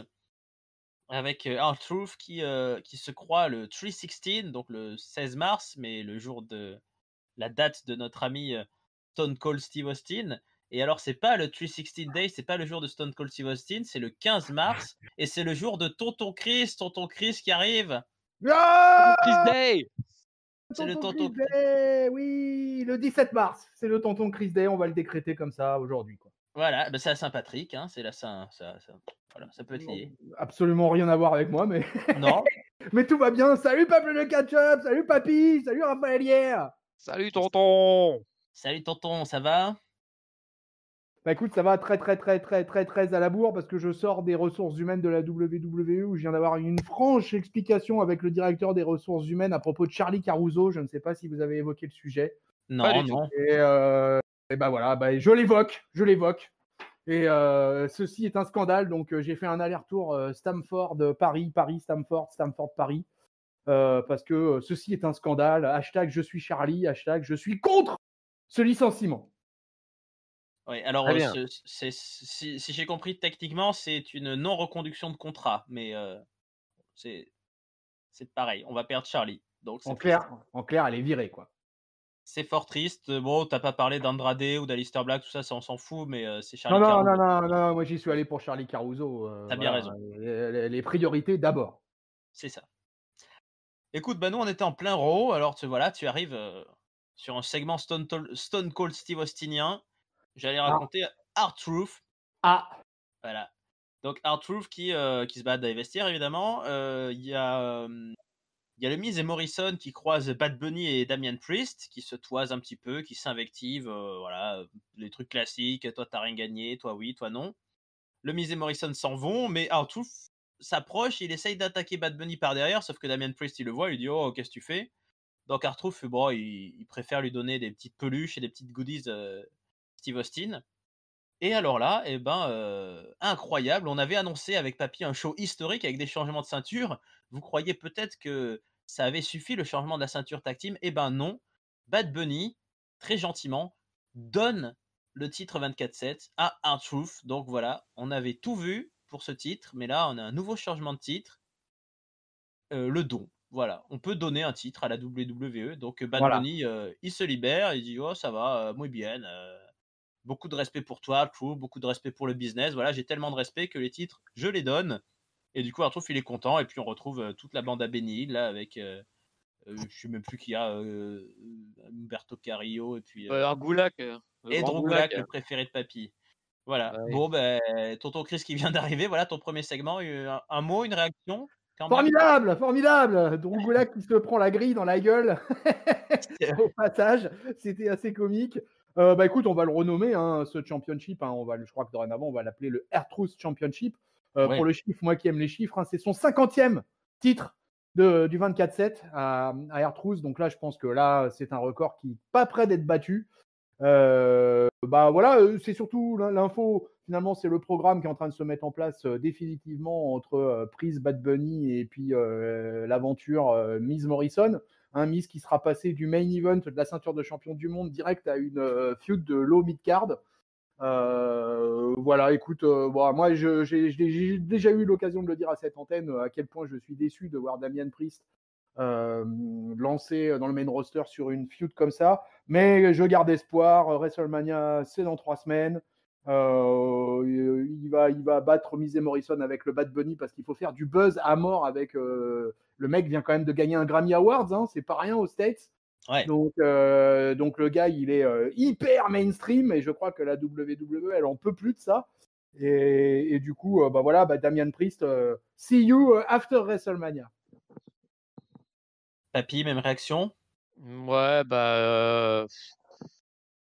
avec, R-Truth qui se croit le 316, donc le 16 mars, mais le jour de la date de notre ami, Stone Cold Steve Austin. Et alors c'est pas le 316 Day, c'est pas le jour de Stone Cold Steve Austin, c'est le 15 mars et c'est le jour de Tonton Chris qui arrive. Chris Ah! Day! C'est le Tonton tonton Chris Chris. Day! Oui, le 17 mars, c'est le tonton Chris Day, on va le décréter comme ça aujourd'hui, quoi. Voilà, bah, c'est à Saint-Patrick, hein, c'est la Saint ça voilà, ça peut être Non, lié. absolument rien à voir avec moi, mais Non, mais tout va bien. Salut peuple de catch-up, salut papy, salut Raphaël hier. Salut tonton! salut tonton, ça va? Bah écoute, ça va très à la bourre parce que je sors des ressources humaines de la WWE où je viens d'avoir une franche explication avec le directeur des ressources humaines à propos de Charlie Caruso. Je ne sais pas si vous avez évoqué le sujet. Pas Non, du tout. non. Et bah voilà, bah, je l'évoque. Et ceci est un scandale. Donc j'ai fait un aller-retour Stamford-Paris, Paris-Stamford, Stamford-Paris. Parce que ceci est un scandale. Hashtag je suis Charlie, hashtag je suis contre ce licenciement. Oui, alors, Très bien. si j'ai compris techniquement, c'est une non-reconduction de contrat, mais, c'est c'est pareil, on va perdre Charlie, donc c'est triste. En clair, elle est virée, quoi. C'est fort triste, bon, tu pas parlé d'Andrade ou d'Aleister Black, tout ça, ça on s'en fout, mais, c'est Non, Charlie non, non, Caruso. non, non, moi j'y suis allé pour Charlie Caruso. Tu bien Voilà, raison, les priorités d'abord. c'est ça. Écoute, bah, nous on était en plein Raw, alors tu arrives, sur un segment Stone Cold Steve Austinien. J'allais Ah, raconter R-Truth, ah, voilà. Donc R-Truth qui se bat dans les vestiaires évidemment, il y a le Miz et Morrison qui croisent Bad Bunny et Damian Priest, qui se toisent un petit peu, qui s'invectivent, voilà, les trucs classiques, toi t'as rien gagné, toi oui, toi non. Le Miz et Morrison s'en vont, mais R-Truth s'approche, il essaye d'attaquer Bad Bunny par derrière, sauf que Damian Priest il le voit, il lui dit oh qu'est-ce que tu fais? Donc R-Truth, bon, il préfère lui donner des petites peluches et des petites goodies, Steve Austin. Et alors là, et ben, incroyable, on avait annoncé avec Papy un show historique avec des changements de ceinture. Vous croyez peut-être que ça avait suffi le changement de la ceinture tag team? Eh ben non. Bad Bunny, très gentiment, donne le titre 24/7 à R-Truth. Donc voilà, on avait tout vu pour ce titre, mais là on a un nouveau changement de titre, le don. Voilà, on peut donner un titre à la WWE. Donc Bad voilà. Bunny, il se libère, il dit: «Oh ça va, muy bien, beaucoup de respect pour toi, True, beaucoup de respect pour le business. Voilà, j'ai tellement de respect que les titres, je les donne.» Et du coup, Arthur, il est content. Et puis, on retrouve toute la bande à Benny Hill, là, avec, je sais même plus qui y a, Humberto Carrillo, et puis, Argoulac, le et grand Goulac. Drogulak, le préféré de Papy. Voilà. Bah oui. Bon, ben, tonton Chris qui vient d'arriver. Voilà ton premier segment. Un mot, une réaction, quand même? Formidable, formidable. Drogula qui se prend la grille dans la gueule au passage, c'était assez comique. Bah écoute, on va le renommer, hein, ce championship. Hein, je crois que dorénavant, on va l'appeler le R-Truth Championship. Pour Ouais. le chiffre, moi qui aime les chiffres, hein, c'est son 50e titre du 24/7 à R-Truth. Donc là, je pense que là, c'est un record qui n'est pas prêt d'être battu. Bah voilà, c'est surtout l'info. Finalement, c'est le programme qui est en train de se mettre en place définitivement entre Prise Bad Bunny et puis l'aventure Miz Morrison. Un Miz qui sera passé du main event de la ceinture de champion du monde direct à une feud de low mid card. Voilà, écoute, bon, moi j'ai déjà eu l'occasion de le dire à cette antenne à quel point je suis déçu de voir Damian Priest lancé dans le main roster sur une feud comme ça. Mais je garde espoir. WrestleMania, c'est dans 3 semaines. Il va battre Miz et Morrison avec le Bad Bunny parce qu'il faut faire du buzz à mort avec. Le mec vient quand même de gagner un Grammy Awards, hein, c'est pas rien aux States. Ouais. Donc le gars, il est hyper mainstream et je crois que la WWE, elle en peut plus de ça. Et du coup, bah voilà, bah Damian Priest, see you after WrestleMania. Papy, même réaction? Ouais,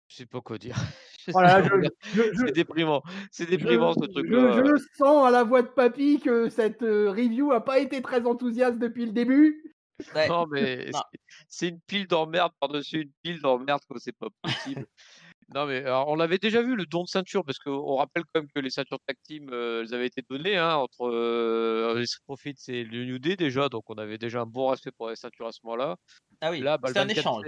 je sais pas quoi dire. Je sais Voilà, pas quoi dire. C'est déprimant. C'est déprimant ce je truc-là. sens à la voix de Papy que cette review a pas été très enthousiaste depuis le début. Ouais. Non, mais Non. c'est une pile d'emmerde par-dessus une pile d'emmerde, quoi. C'est pas possible. Non, mais alors, on l'avait déjà vu le don de ceinture, parce qu'on rappelle quand même que les ceintures tag team, elles avaient été données entre les Street Profits et le New Day déjà, donc on avait déjà un bon respect pour les ceintures à ce moment-là. Ah oui, Là, le c'était un 24, échange.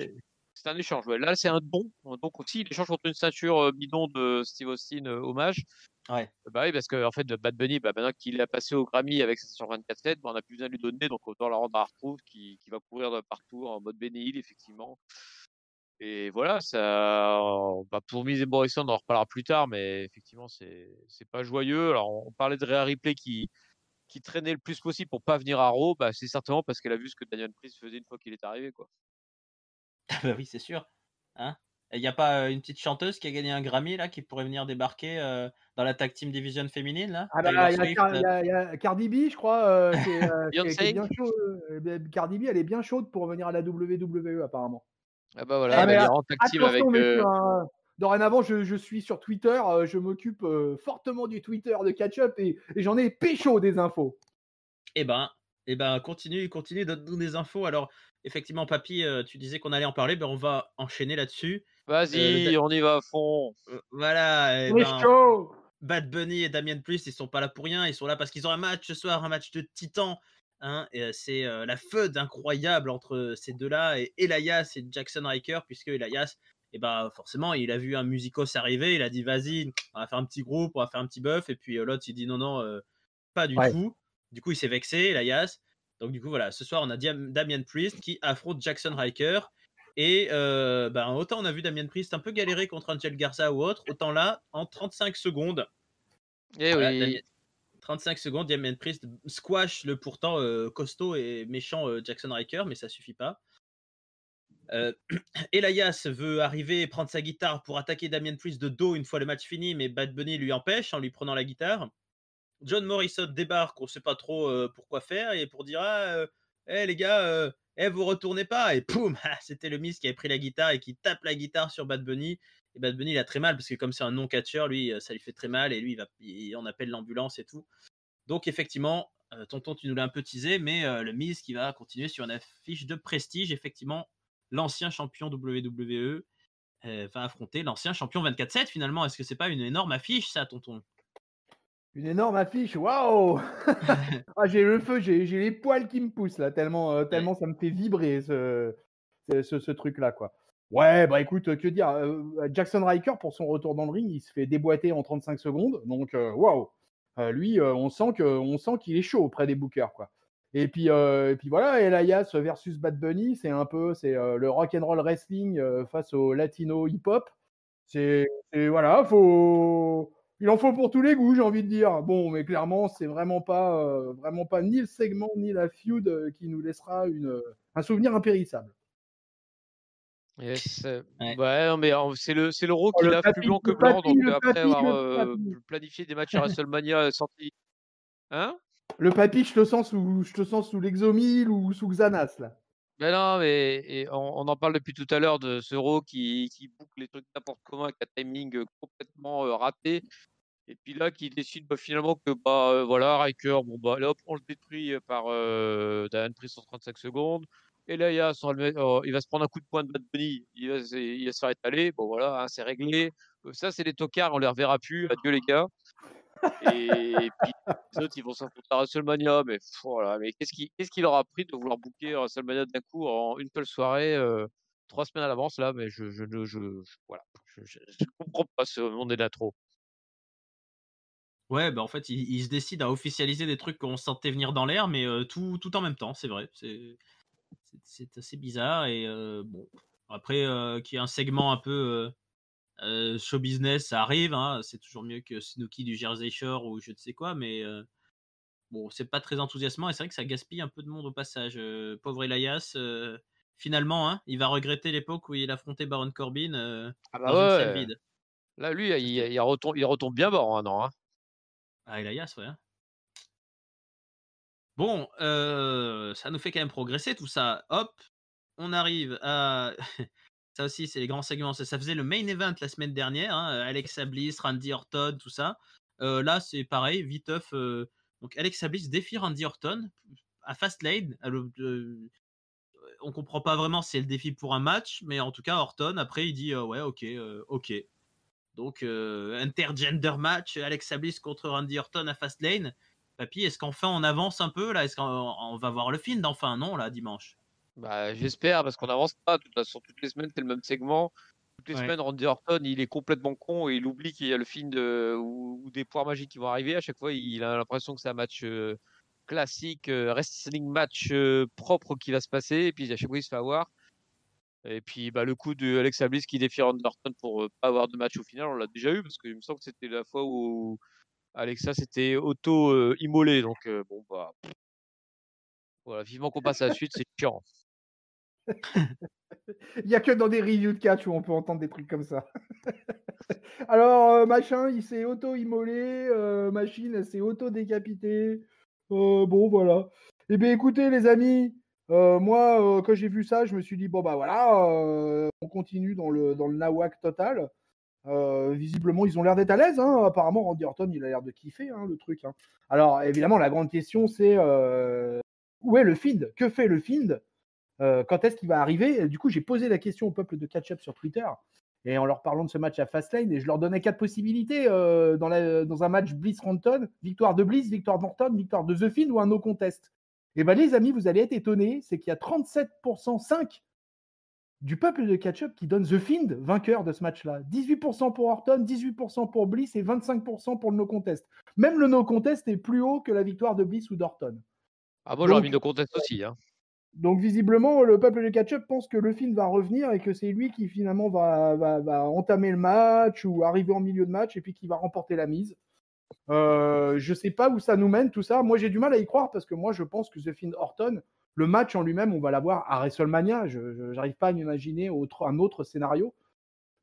c'est un échange. Ouais. Là, c'est un don. Donc aussi, l'échange contre une ceinture bidon de Steve Austin hommage. Ouais. Bah oui, parce que en fait, Bad Bunny, maintenant qu'il a passé au Grammy avec sa ceinture 24/7, on n'a plus besoin de lui donner, donc autant la rendre à R-Truth qui va courir de partout en mode Benny Hill, effectivement. Et voilà, ça, pour Miz et Morrison, on en reparlera plus tard, mais effectivement, c'est pas joyeux. Alors, on parlait de Rhea Ripley qui traînait le plus possible pour pas venir à Raw, c'est certainement parce qu'elle a vu ce que Damian Priest faisait une fois qu'il est arrivé, quoi. Ah bah oui, c'est sûr. Hein? Il n'y a pas une petite chanteuse qui a gagné un Grammy là, qui pourrait venir débarquer dans la tag team division féminine là? Ah bah, Taylor il y a Swift. il y a Cardi B, je crois, qui est Beyoncé? bien chaud. Cardi B, elle est bien chaude pour venir à la WWE apparemment. Ah bah voilà, Ouais, Ah bah, mais il ira en tag team avec. attention messieurs, hein, dorénavant je suis sur Twitter, je m'occupe fortement du Twitter de Catch-Up et j'en ai pécho des infos. Eh ben, continue, donne-nous des infos. Alors, effectivement, Papy, tu disais qu'on allait en parler, ben on va enchaîner là-dessus. Vas-y, on y va à fond. Voilà, On est chaud. Bad Bunny et Damian Priest, ils sont pas là pour rien, ils sont là parce qu'ils ont un match ce soir, un match de titan. Hein, et c'est la feud incroyable entre ces deux-là et Elias et Jackson Riker, puisque Elias, forcément, il a vu un musicos arriver, il a dit vas-y, on va faire un petit groupe, on va faire un petit buff, et puis l'autre il dit non, pas du Ouais. tout. Du coup, il s'est vexé, Elias. Donc du coup, voilà, ce soir on a Damian Priest qui affronte Jackson Riker. Et autant on a vu Damian Priest un peu galérer contre Angel Garza ou autre, autant là, en 35 secondes, Eh voilà, oui. 35 secondes, Damian Priest squash le pourtant costaud et méchant Jackson Riker, mais ça suffit pas. Elias veut arriver et prendre sa guitare pour attaquer Damian Priest de dos une fois le match fini, mais Bad Bunny lui empêche en lui prenant la guitare. John Morrison débarque, on sait pas trop pourquoi faire, et pour dire les gars, vous retournez pas, et poum, c'était le Miz qui avait pris la guitare et qui tape la guitare sur Bad Bunny. Et Bad Bunny il a très mal parce que comme c'est un non catcheur, lui ça lui fait très mal, et lui on appelle l'ambulance et tout. Donc effectivement, tonton tu nous l'as un peu teasé, mais le Miz qui va continuer sur une affiche de prestige, effectivement, l'ancien champion WWE va affronter l'ancien champion 24/7 finalement. Est-ce que c'est pas une énorme affiche ça, tonton? Une énorme affiche, waouh. Ah, j'ai le feu, j'ai les poils qui me poussent là, tellement ça me fait vibrer ce truc-là, quoi. Ouais, bah écoute, que dire, Jackson Riker, pour son retour dans le ring, il se fait déboîter en 35 secondes, donc waouh. Lui, on sent qu'il est chaud auprès des bookers, quoi. Et puis voilà, Elias versus Bad Bunny, c'est le rock and roll wrestling face au latino hip-hop. Voilà, il en faut pour tous les goûts, j'ai envie de dire. Bon, mais clairement, c'est vraiment pas ni le segment ni la feud qui nous laissera un souvenir impérissable. Yes. Ouais. Ouais, non, mais c'est le Raw Oh, qui le lave plus papy, blanc que le blanc, papy, donc le après papy, avoir le papy. planifié des matchs à WrestleMania sortis. Hein? Le papy, je te sens sous Lexomil ou sous Xanax, là. Ben non, mais on en parle depuis tout à l'heure de ce Raw qui boucle les trucs n'importe comment avec un timing complètement raté. Et puis là, qui décide finalement que voilà, Riker, là, hop, on le détruit par Diane Priest en 35 secondes. Et là, il va se prendre un coup de poing de Bad Bunny, il va se faire étaler. Bon voilà, hein, c'est réglé. Ça, c'est des tocards, on les reverra plus. Adieu les gars. Et puis les autres, ils vont s'affronter à WrestleMania. Mais voilà, mais qu'est-ce qui leur a pris de vouloir booker WrestleMania d'un coup en une seule soirée, 3 semaines à l'avance là? Mais voilà, je comprends pas ce monde est d'intro. Ouais, en fait, il se décide à officialiser des trucs qu'on sentait venir dans l'air, mais tout en même temps, c'est vrai. C'est assez bizarre, et bon, après, qu'il y ait un segment un peu show business, ça arrive, hein, c'est toujours mieux que Snooki du Jersey Shore ou je ne sais quoi, mais bon, c'est pas très enthousiasmant, et c'est vrai que ça gaspille un peu de monde au passage. Pauvre Elias, finalement, hein, il va regretter l'époque où il affrontait Baron Corbin Ah dans une salle ouais. vide. Là, lui, Ça, c'était... il retombe bien bas en un an. Hein. Ah, Elias, ouais. Hein. Bon, ça nous fait quand même progresser tout ça. Hop, on arrive à ça aussi, c'est les grands segments. Ça faisait le main event la semaine dernière, hein, Alexa Bliss, Randy Orton, tout ça. Là, c'est pareil, viteuf. Donc Alexa Bliss défie Randy Orton à Fastlane. On comprend pas vraiment si c'est le défi pour un match, mais en tout cas, Orton, après, il dit ouais, ok. Donc, intergender match, Alexa Bliss contre Randy Orton à Fastlane. Papy, est-ce qu'enfin on avance un peu là? Est-ce qu'on va voir le film d'enfin, non, là, dimanche? Bah, j'espère, parce qu'on n'avance pas. De toute façon, toutes les semaines, c'est le même segment. Toutes les Ouais. semaines, Randy Orton, il est complètement con et il oublie qu'il y a le film ou des poires magiques qui vont arriver. À chaque fois, il a l'impression que c'est un match classique, wrestling match propre qui va se passer. Et puis, à chaque fois, il se fait avoir. Et puis, bah, le coup de Alexa Bliss qui défie Randy Orton pour pas avoir de match au final, on l'a déjà eu, parce qu'il me semble que c'était la fois où Alexa s'était auto-immolée. Donc, bon, bah, voilà, vivement qu'on passe à la suite, c'est chiant. Il n'y a que dans des reviews de catch où on peut entendre des trucs comme ça. Alors, machin, il s'est auto-immolé, machine, elle s'est auto-décapitée. Bon, voilà. Eh bien, écoutez, les amis, moi, quand j'ai vu ça, je me suis dit, bon, bah voilà, on continue dans le nawak total. Visiblement, ils ont l'air d'être à l'aise. Hein. Apparemment, Randy Orton, il a l'air de kiffer le truc. Hein. Alors, évidemment, la grande question, c'est où est le Fiend? Que fait le Fiend? Quand est-ce qu'il va arriver? Et du coup, j'ai posé la question au peuple de Catch-Up sur Twitter et en leur parlant de ce match à Fastlane, et je leur donnais 4 possibilités dans un match Bliss-Ranton: victoire de Bliss, victoire d'Orton, victoire de The Fiend ou un no contest. Et bien, les amis, vous allez être étonnés, c'est qu'il y a 37%, 5 du peuple de Catch-Up qui donne The Fiend vainqueur de ce match-là. 18% pour Orton, 18% pour Bliss et 25% pour le no contest. Même le no contest est plus haut que la victoire de Bliss ou d'Orton. Ah, moi, j'aurais mis de contest aussi. Hein. Donc visiblement, le peuple de catch-up pense que le Fiend va revenir et que c'est lui qui finalement va entamer le match ou arriver en milieu de match et puis qui va remporter la mise. Je sais pas où ça nous mène tout ça. Moi, j'ai du mal à y croire parce que moi, je pense que The Fiend Orton, le match en lui-même, on va l'avoir à WrestleMania. Je n'arrive pas à m'imaginer un autre scénario.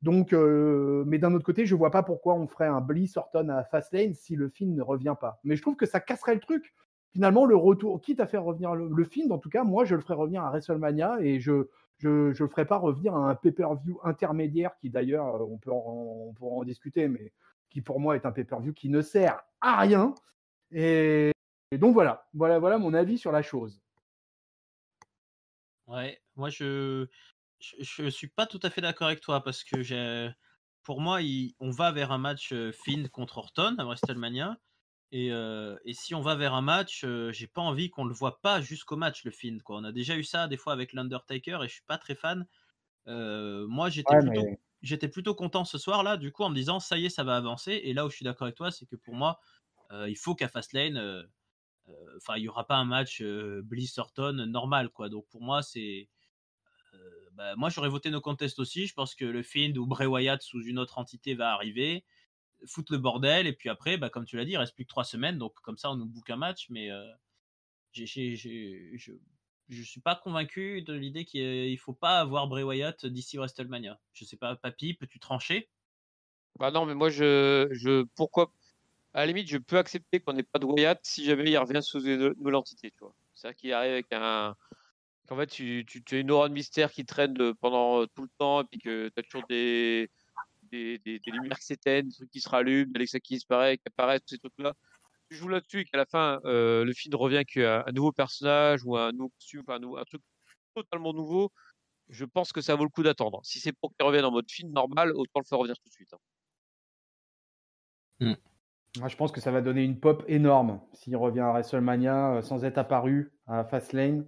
Donc, mais d'un autre côté, je vois pas pourquoi on ferait un Bliss Orton à Fastlane si le Fiend ne revient pas. Mais je trouve que ça casserait le truc. Finalement, le retour, quitte à faire revenir le Fiend, en tout cas, moi, je le ferais revenir à WrestleMania et je le ferais pas revenir à un pay-per-view intermédiaire qui, d'ailleurs, on pourra en discuter, mais qui pour moi est un pay-per-view qui ne sert à rien. Et donc voilà mon avis sur la chose. Ouais, moi je suis pas tout à fait d'accord avec toi parce que pour moi, on va vers un match Fiend contre Orton à WrestleMania. Et si on va vers un match, j'ai pas envie qu'on le voit pas jusqu'au match, le Fiend, quoi. On a déjà eu ça des fois avec l'Undertaker et je suis pas très fan. Moi, Ouais, mais j'étais plutôt content ce soir-là, du coup, en me disant ça y est, ça va avancer. Et là où je suis d'accord avec toi, c'est que pour moi, il faut qu'à Fastlane, enfin, il y aura pas un match Bliss Orton normal, quoi. Donc pour moi, moi j'aurais voté no contest aussi. Je pense que le Fiend ou Bray Wyatt sous une autre entité va arriver, foutre le bordel, et puis après, comme tu l'as dit, il reste plus que 3 semaines, donc comme ça on nous book un match. Mais je suis pas convaincu de l'idée qu'il faut pas avoir Bray Wyatt d'ici WrestleMania. Je sais pas, Papy, peux-tu trancher? Bah non, mais moi, pourquoi à la limite, je peux accepter qu'on n'ait pas de Wyatt si jamais il revient sous une nouvelle entité, tu vois. C'est-à-dire qu'il arrive avec qu'en fait, tu as une aura de mystère qui traîne pendant tout le temps, et puis que tu as toujours des lumières qui s'éteignent, des trucs qui se rallument, Alexa qui disparaît, qui apparaît, tous ces trucs-là. Tu joues là-dessus et qu'à la fin, le film revient qu'un nouveau personnage ou un nouveau costume, enfin, un truc totalement nouveau, je pense que ça vaut le coup d'attendre. Si c'est pour qu'il revienne en mode film normal, autant le faire revenir tout de suite. Mm. Moi, je pense que ça va donner une pop énorme s'il revient à WrestleMania sans être apparu à Fastlane.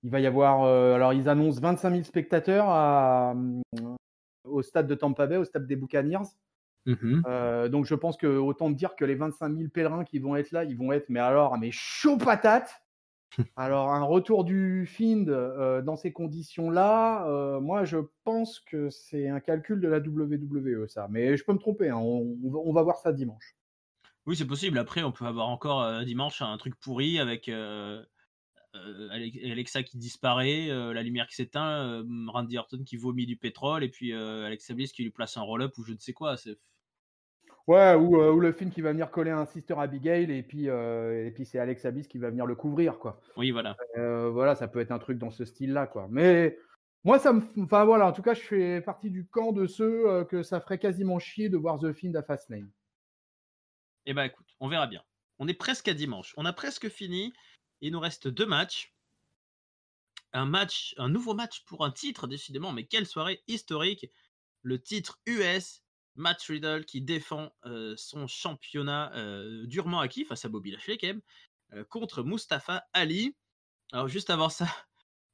Il va y avoir, alors ils annoncent 25 000 spectateurs au stade de Tampa Bay, au stade des Buccaneers. Donc je pense que autant dire que les 25 000 pèlerins qui vont être là, ils vont être mais chaud patate. Alors un retour du Fiend dans ces conditions-là, moi je pense que c'est un calcul de la WWE ça, mais je peux me tromper, hein. On va voir ça dimanche. Oui, c'est possible. Après, on peut avoir encore dimanche un truc pourri avec Alexa qui disparaît, la lumière qui s'éteint, Randy Orton qui vomit du pétrole, et puis Alexa Bliss qui lui place un roll-up ou je ne sais quoi. Ouais, ou le film qui va venir coller un Sister Abigail et puis c'est Alex Abyss qui va venir le couvrir, quoi. Oui, voilà. Voilà, ça peut être un truc dans ce style-là, quoi. Mais moi, enfin voilà, en tout cas, je fais partie du camp de ceux que ça ferait quasiment chier de voir The Fiend à Fastlane. Eh ben écoute, on verra bien. On est presque à dimanche. On a presque fini. Il nous reste 2 matchs. Un nouveau match pour un titre, décidément. Mais quelle soirée historique. Le titre US. Matt Riddle qui défend son championnat durement acquis face à Bobby Lashley quand même, contre Mustafa Ali. Alors juste avant ça,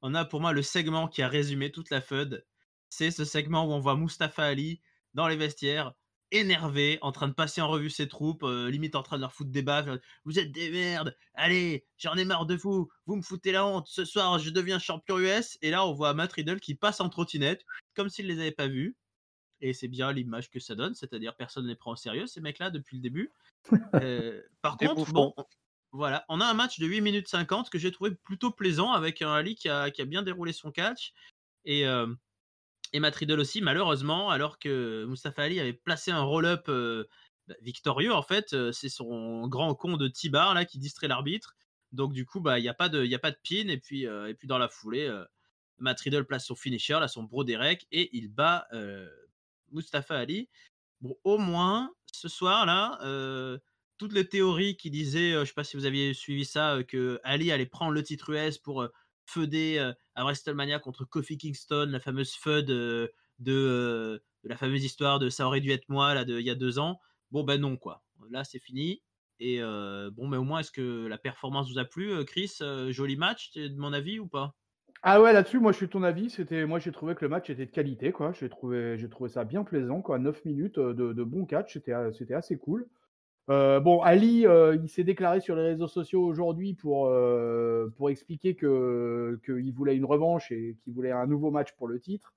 on a pour moi le segment qui a résumé toute la FUD. C'est ce segment où on voit Mustafa Ali dans les vestiaires, énervé, en train de passer en revue ses troupes, limite en train de leur foutre des baffes. Vous êtes des merdes, allez, j'en ai marre de vous, vous me foutez la honte, ce soir je deviens champion US. Et là on voit Matt Riddle qui passe en trottinette, comme s'il les avait pas vus. Et c'est bien l'image que ça donne, c'est-à-dire personne ne les prend au sérieux ces mecs-là depuis le début. Par Des contre, bouffons. bon, voilà, on a un match de 8 minutes 50 que j'ai trouvé plutôt plaisant avec un Ali qui a bien déroulé son catch et Matt Riddle aussi, malheureusement, alors que Mustafa Ali avait placé un roll-up victorieux en fait, c'est son grand con de T-Bar là qui distrait l'arbitre. Donc du coup, il n'y a pas de pin et puis dans la foulée, Matt Riddle place son finisher, là, son bro Derek et il bat Mustafa Ali. Bon, au moins, ce soir-là, toutes les théories qui disaient, je ne sais pas si vous aviez suivi ça, que Ali allait prendre le titre US pour feuder à WrestleMania contre Kofi Kingston, la fameuse feud de la fameuse histoire de ça aurait dû être moi, là, il y a 2 ans. Bon, ben non, quoi. Là, c'est fini. Et bon, mais au moins, est-ce que la performance vous a plu, Chris? Joli match, de mon avis, ou pas? Ah ouais, là-dessus, moi, je suis de ton avis. Moi, j'ai trouvé que le match était de qualité, quoi. J'ai trouvé ça bien plaisant, quoi. 9 minutes de bon catch, c'était assez cool. Bon, Ali, il s'est déclaré sur les réseaux sociaux aujourd'hui pour expliquer qu'il voulait une revanche et qu'il voulait un nouveau match pour le titre.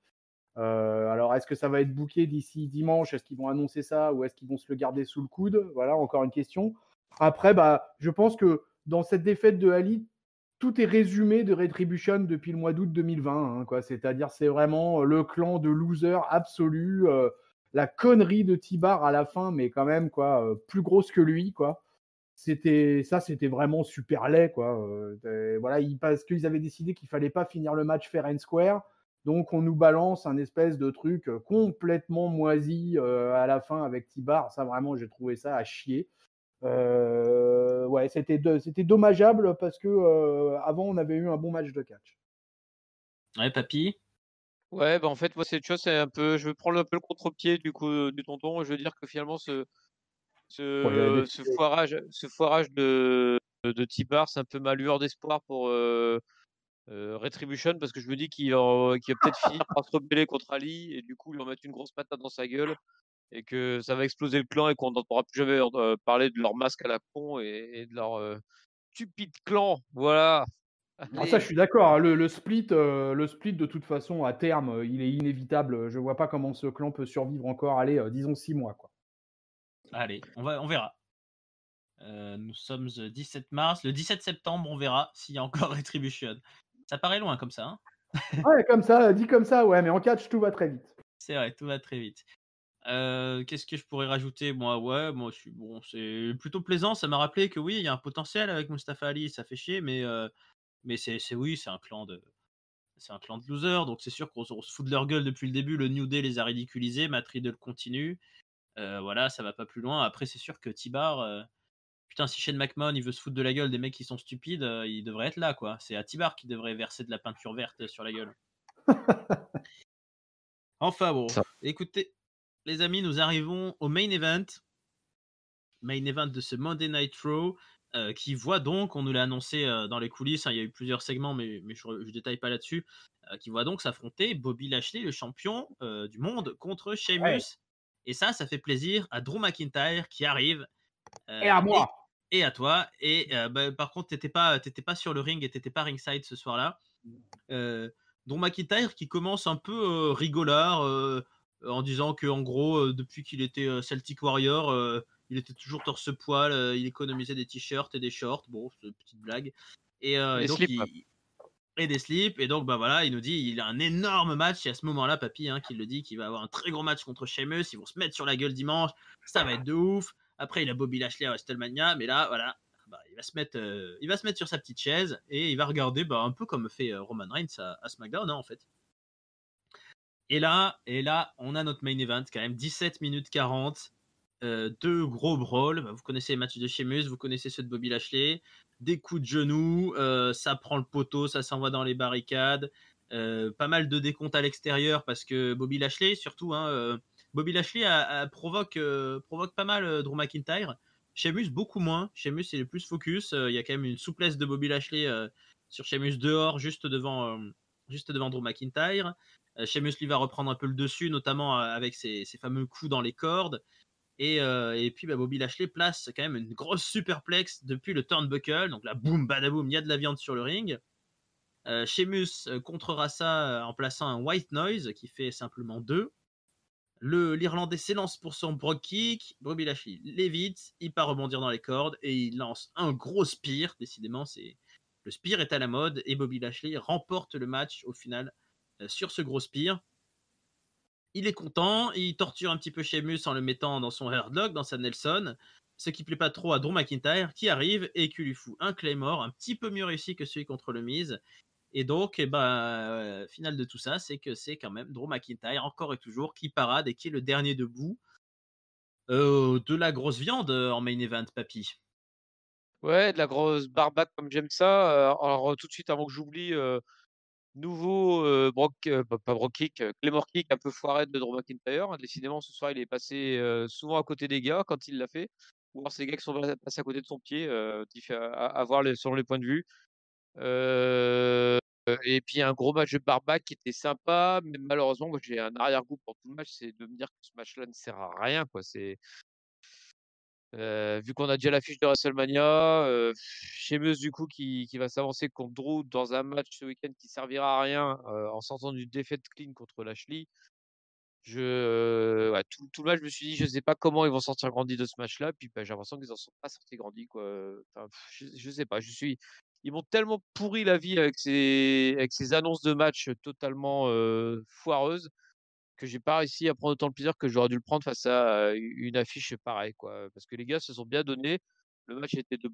Alors, est-ce que ça va être booké d'ici dimanche? Est-ce qu'ils vont annoncer ça ou est-ce qu'ils vont se le garder sous le coude? Voilà, encore une question. Après, je pense que dans cette défaite de Ali, tout est résumé de Retribution depuis le mois d'août 2020, hein, quoi. C'est-à-dire, c'est vraiment le clan de losers absolus, la connerie de T-Bar à la fin, mais quand même, quoi, plus grosse que lui, quoi. C'était vraiment super laid, quoi. Voilà, parce qu'ils avaient décidé qu'il fallait pas finir le match fair and square, donc on nous balance un espèce de truc complètement moisi à la fin avec T-Bar. Ça, vraiment, j'ai trouvé ça à chier. Ouais, c'était dommageable parce que avant on avait eu un bon match de catch. Ouais, papy. Ouais, en fait, moi, cette chose, c'est un peu. Je veux prendre un peu le contre-pied du coup du tonton. Je veux dire que finalement, Bon, il avait ce décidé. foirage de T-Bar, c'est un peu ma lueur d'espoir pour Retribution parce que je me dis qu'il va peut-être finir par se rebeller contre Ali et du coup, ils vont mettre une grosse patate dans sa gueule et que ça va exploser le clan et qu'on n'entendra plus jamais parler de leur masque à la con et de leur stupide clan. Voilà. Ah, ça, je Allez. suis d'accord, hein. Le split, de toute façon, à terme, il est inévitable. Je vois pas comment ce clan peut survivre encore, allez, disons 6 mois, quoi. Allez, on verra. Nous sommes le 17 mars. Le 17 septembre, on verra s'il y a encore Retribution. Ça paraît loin comme ça, hein. Ouais, comme ça, dit comme ça, ouais, mais en catch, tout va très vite. C'est vrai, tout va très vite. Qu'est-ce que je pourrais rajouter? Moi, c'est plutôt plaisant. Ça m'a rappelé que oui, il y a un potentiel avec Mustafa Ali. Ça fait chier, mais oui, c'est un clan de losers. Donc c'est sûr qu'on se fout de leur gueule depuis le début. Le New Day les a ridiculisés. Matt Riddle continue. Voilà, ça va pas plus loin. Après, c'est sûr que T-Bar, putain, si Shane McMahon il veut se foutre de la gueule des mecs qui sont stupides, il devrait être là, quoi. C'est à T-Bar qui devrait verser de la peinture verte sur la gueule. Enfin bon, Ça. écoutez, les amis, nous arrivons au main event de ce Monday Night Raw, qui voit donc, on nous l'a annoncé dans les coulisses, hein, il y a eu plusieurs segments, mais je détaille pas là-dessus, qui voit donc s'affronter Bobby Lashley, le champion du monde, contre Sheamus. Ouais. Et ça fait plaisir à Drew McIntyre qui arrive. Et à moi. Et à toi. Et par contre, t'étais pas sur le ring et t'étais pas ringside ce soir-là. Drew McIntyre qui commence un peu rigolard en disant que en gros, depuis qu'il était Celtic Warrior, il était toujours torse-poil, il économisait des t-shirts et des shorts. Bon, c'est une petite blague. Et Des donc, slips. et des slips. Et donc, bah voilà, il nous dit il a un énorme match. Et à ce moment-là, Papy, qui le dit qu'il va avoir un très gros match contre Sheamus. Ils vont se mettre sur la gueule dimanche. Ça va être de ouf. Après, il a Bobby Lashley à WrestleMania. Mais là, voilà, il va se mettre sur sa petite chaise et il va regarder un peu comme fait Roman Reigns à SmackDown, en fait. Et là, on a notre main event quand même, 17 minutes 40. Deux gros brawls. Vous connaissez les matchs de Sheamus, vous connaissez ceux de Bobby Lashley. Des coups de genoux, ça prend le poteau, ça s'envoie dans les barricades. Pas mal de décomptes à l'extérieur parce que Bobby Lashley, surtout, Bobby Lashley provoque pas mal Drew McIntyre. Sheamus, beaucoup moins. Sheamus, il est plus focus. Il y a quand même une souplesse de Bobby Lashley sur Sheamus dehors, juste devant Drew McIntyre. Sheamus lui va reprendre un peu le dessus, notamment avec ses fameux coups dans les cordes. Et puis Bobby Lashley place quand même une grosse superplex depuis le turnbuckle. Donc là, boum, badaboum, il y a de la viande sur le ring. Sheamus contrera ça en plaçant un white noise qui fait simplement 2. L'Irlandais s'élance pour son brogue kick. Bobby Lashley l'évite, il part rebondir dans les cordes et il lance un gros spear. Décidément, le spear est à la mode et Bobby Lashley remporte le match au final sur ce gros spear. Il est content, il torture un petit peu Sheamus en le mettant dans son Herdlock, dans sa Nelson, ce qui plaît pas trop à Drew McIntyre, qui arrive et qui lui fout un Claymore, un petit peu mieux réussi que celui contre le Miz. Et donc, final de tout ça, c'est que c'est quand même Drew McIntyre, encore et toujours, qui parade et qui est le dernier debout de la grosse viande en main event, Papy. Ouais, de la grosse barbaque comme j'aime ça. Alors, tout de suite, avant que j'oublie, nouveau pas Brock Kick, Claymore Kick un peu foiré de Drew McIntyre. Décidément, ce soir, il est passé souvent à côté des gars quand il l'a fait. Ou alors, c'est les gars qui sont passés à côté de son pied, à voir selon les points de vue. Et puis, un gros match de barbaque qui était sympa, mais malheureusement, moi, j'ai un arrière-goût pour tout le match, c'est de me dire que ce match-là ne sert à rien, quoi. Vu qu'on a déjà l'affiche de WrestleMania, Sheamus du coup qui va s'avancer contre Drew dans un match ce week-end qui servira à rien en sortant d'une défaite clean contre Lashley. Ouais, tout le match, je me suis dit, je sais pas comment ils vont sortir grandis de ce match-là. Puis j'ai l'impression qu'ils en sont pas sortis grandis, quoi. Enfin, je sais pas. Ils m'ont tellement pourri la vie avec ces annonces de match totalement foireuses que j'ai pas réussi à prendre autant de plaisir que j'aurais dû le prendre face à une affiche pareille, quoi. Parce que les gars se sont bien donnés. Le match était de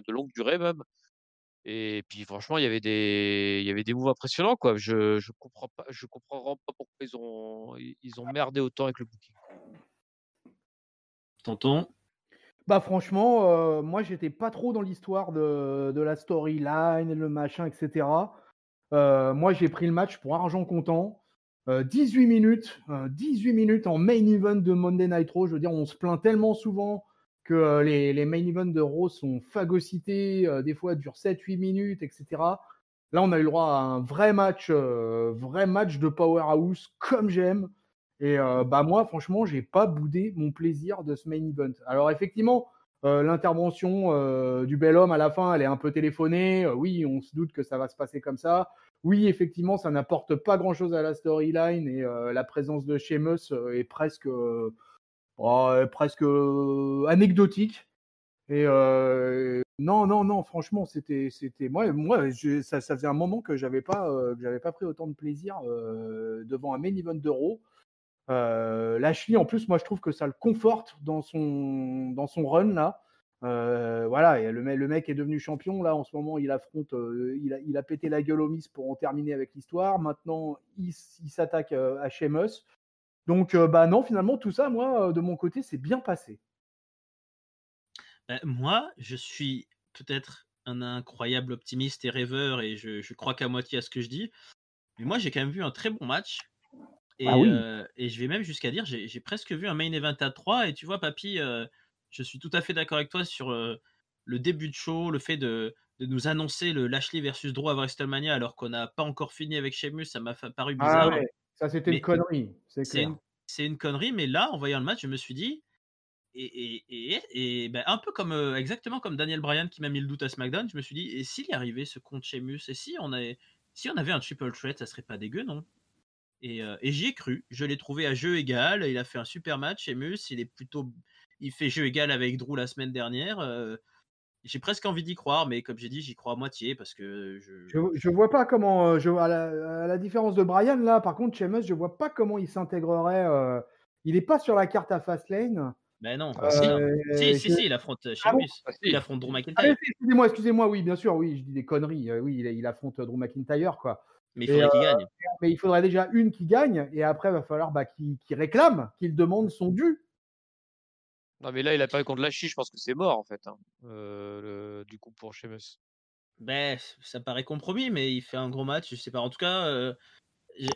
longue durée même. Et puis franchement, il y avait des moves impressionnants, quoi. Je comprends vraiment pas pourquoi ils ont merdé autant avec le booking. Tonton. Bah franchement, moi j'étais pas trop dans l'histoire de la storyline, le machin, etc. Moi j'ai pris le match pour argent comptant. 18 minutes en main event de Monday Night Raw. Je veux dire, on se plaint tellement souvent que les main events de Raw sont phagocytés, des fois durent 7-8 minutes, etc. Là, on a eu le droit à un vrai match de powerhouse comme j'aime. Et moi, franchement, j'ai pas boudé mon plaisir de ce main event. Alors effectivement, l'intervention du bel homme à la fin, elle est un peu téléphonée. Oui, on se doute que ça va se passer comme ça. Oui, effectivement, ça n'apporte pas grand-chose à la storyline et la présence de Sheamus est presque anecdotique. Et non, franchement, c'était ça faisait un moment que j'avais pas pris autant de plaisir devant un main event de Raw. Lashley, en plus, moi, je trouve que ça le conforte dans son run là. Voilà, et le mec est devenu champion là en ce moment. Il affronte, il a pété la gueule au Miz pour en terminer avec l'histoire. Maintenant, il s'attaque à Sheamus. Donc, non, finalement, tout ça, moi, de mon côté, c'est bien passé. Moi, je suis peut-être un incroyable optimiste et rêveur et je crois qu'à moitié à ce que je dis. Mais moi, j'ai quand même vu un très bon match. Et, Ah oui. Et je vais même jusqu'à dire, j'ai presque vu un main event à 3. Et tu vois, Papy, je suis tout à fait d'accord avec toi sur le début de show, le fait de nous annoncer le Lashley versus Drew à WrestleMania alors qu'on n'a pas encore fini avec Sheamus, ça m'a paru Ah bizarre. ouais, ça c'était une Mais connerie, c'est clair. c'est une connerie, mais là, en voyant le match, je me suis dit, un peu comme exactement comme Daniel Bryan qui m'a mis le doute à SmackDown, je me suis dit, et s'il y arrivait ce compte Sheamus, et si on avait un triple threat, ça serait pas dégueu, non? Et j'y ai cru. Je l'ai trouvé à jeu égal. Il a fait un super match. Sheamus, il fait jeu égal avec Drew la semaine dernière. J'ai presque envie d'y croire, mais comme j'ai dit, j'y crois à moitié parce que Je vois pas comment, à la différence de Brian, là, par contre, Sheamus, je vois pas comment il s'intégrerait. Il est pas sur la carte à Fastlane. Ben non, Ah, c'est si. ça. Si, Je- il affronte Ah bon? Sheamus. Ah, si. Il affronte Drew Ah, McIntyre. excusez-moi, oui, bien sûr, oui, je dis des conneries. Oui, il affronte Drew McIntyre, quoi. Mais il Et, faudrait qu'il gagne. mais il faudrait déjà une qui gagne, et après, il va falloir qu'il réclame, qu'il demande son dû. Non, mais là, il a perdu contre Lashley, je pense que c'est mort, en fait. Du coup, pour Sheamus. Ben, ça paraît compromis, mais il fait un gros match. Je sais pas. En tout cas,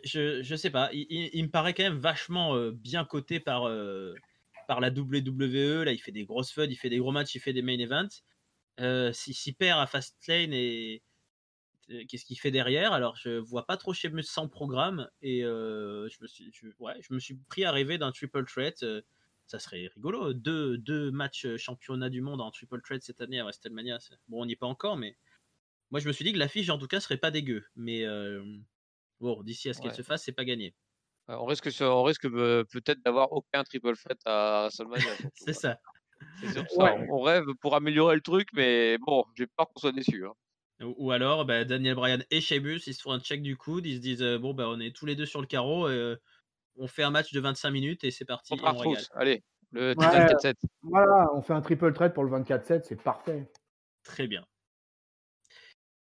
je sais pas. Il me paraît quand même vachement bien coté par la WWE. Là, il fait des grosses feuds, il fait des gros matchs, il fait des main events. S'il perd à Fastlane et qu'est-ce qu'il fait derrière? Alors, je vois pas trop Sheamus sans programme et je me suis pris à rêver d'un triple threat. Ça serait rigolo. Deux matchs championnat du monde en triple threat cette année à WrestleMania. Bon, on n'y est pas encore, mais moi je me suis dit que l'affiche en tout cas serait pas dégueu. Mais bon, d'ici à ce qu'elle Ouais. se fasse, c'est pas gagné. On risque peut-être d'avoir aucun triple threat à WrestleMania, surtout. C'est ça. C'est surtout Ouais. ça. On rêve pour améliorer le truc, mais bon, j'ai peur qu'on soit déçu. Ou alors, Daniel Bryan et Sheamus, ils se font un check du coude, ils se disent bon, on est tous les deux sur le carreau, on fait un match de 25 minutes et c'est parti, Contre et on régale. Artros, allez, le Ouais. 24-7. Voilà, on fait un triple threat pour le 24-7, c'est parfait. Très bien.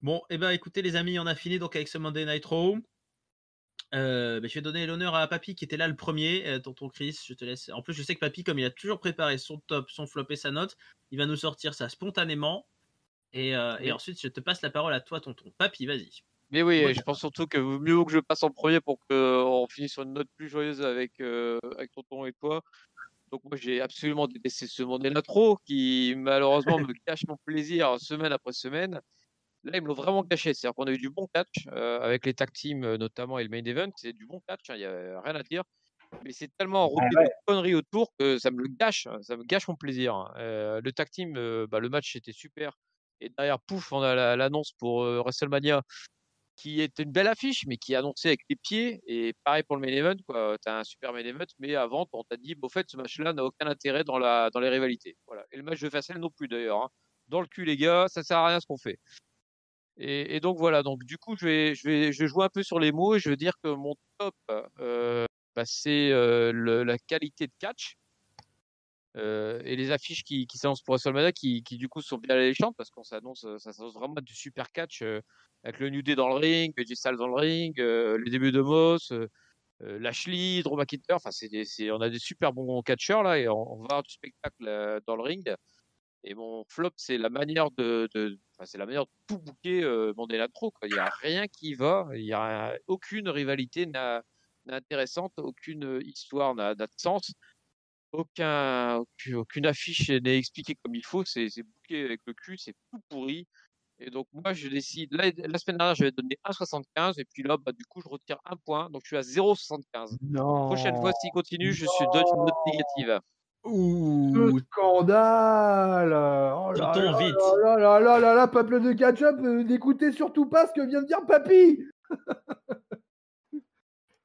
Bon, écoutez les amis, on a fini donc avec ce Monday Night Raw. Je vais donner l'honneur à Papy qui était là le premier. Tonton Chris, je te laisse. En plus, je sais que Papy, comme il a toujours préparé son top, son flop et sa note, il va nous sortir ça spontanément. Et Oui. ensuite, je te passe la parole à toi, tonton. Papy, vas-y. Mais oui, Ouais. je pense surtout que mieux vaut que je passe en premier pour qu'on finisse sur une note plus joyeuse avec Tonton et toi. Donc moi, j'ai absolument détesté ce Monday Night Raw qui malheureusement me gâche mon plaisir semaine après semaine. Là, ils me l'ont vraiment gâché. C'est-à-dire qu'on a eu du bon catch avec les tag teams notamment et le main event. C'est du bon catch, il n'y a rien à dire. Mais c'est tellement rempli de conneries autour que ça me le gâche. Ça me gâche mon plaisir. Le tag team, le match était super. Et derrière, pouf, on a l'annonce pour WrestleMania qui est une belle affiche, mais qui est annoncée avec les pieds. Et pareil pour le main event, quoi. Tu as un super main event, mais avant, on t'a dit, au fait, ce match-là n'a aucun intérêt dans les rivalités. Voilà. Et le match de Fastlane non plus, d'ailleurs. Hein. Dans le cul, les gars, ça sert à rien ce qu'on fait. Et donc voilà, donc du coup, je vais jouer un peu sur les mots et je veux dire que mon top, c'est la qualité de catch et les affiches qui s'annoncent pour WrestleMania qui du coup sont bien alléchantes parce ça s'annonce vraiment du super catch avec le New Day dans le ring, Jay Styles dans le ring, les débuts de Moss, Lashley, Drew McIntyre, enfin on a des super bons catcheurs là et on va avoir du spectacle dans le ring. Et mon flop, c'est la manière c'est la manière de tout booker Monday Night Raw, quoi. Il n'y a rien qui va, il n'y a aucune rivalité n'a intéressante, aucune histoire n'a de sens, aucune affiche n'est expliquée comme il faut, c'est booké avec le cul, c'est tout pourri. Et donc moi je décide, la semaine dernière j'avais donné 1,75 et puis là du coup je retire un point, donc je suis à 0,75. Non. Prochaine fois s'il continue, je suis donne une note négative. Ce Ouh, scandale! Oh là tonton, là vite. là là là là là, peuple de catch-up, n'écoutez surtout pas ce que vient de dire Papy!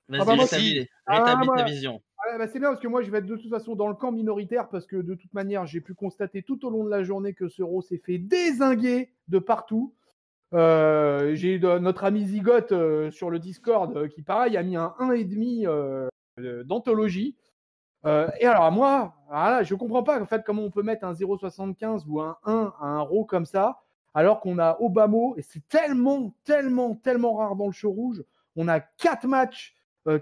Vas-y, bah, moi, rétablis moi- ta vision. Ouais, c'est bien parce que moi je vais être de toute façon dans le camp minoritaire parce que de toute manière j'ai pu constater tout au long de la journée que ce Raw s'est fait dézinguer de partout. J'ai notre ami Zigote sur le Discord qui pareil a mis un 1,5 d'anthologie. Et alors moi, là, je comprends pas en fait comment on peut mettre un 0,75 ou un 1 à un Raw comme ça alors qu'on a Obama et c'est tellement rare dans le show rouge. On a 4 matchs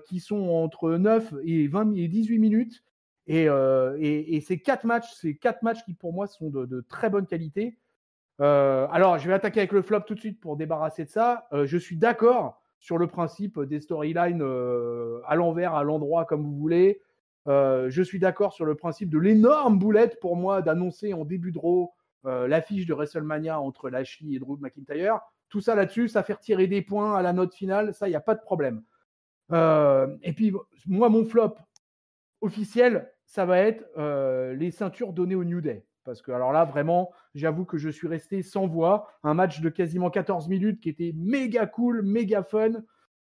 qui sont entre 9 et 20 et 18 minutes. Et ces 4 matchs qui pour moi sont de très bonne qualité. Alors, je vais attaquer avec le flop tout de suite pour débarrasser de ça. Je suis d'accord sur le principe des storylines à l'envers, à l'endroit, comme vous voulez. Je suis d'accord sur le principe de l'énorme boulette pour moi d'annoncer en début de Raw l'affiche de WrestleMania entre Lashley et Drew McIntyre. Tout ça là-dessus, ça fait retirer des points à la note finale. Ça, il n'y a pas de problème. Et puis, moi, mon flop officiel, ça va être les ceintures données au New Day. Parce que, alors là, vraiment, j'avoue que je suis resté sans voix. Un match de quasiment 14 minutes qui était méga cool, méga fun.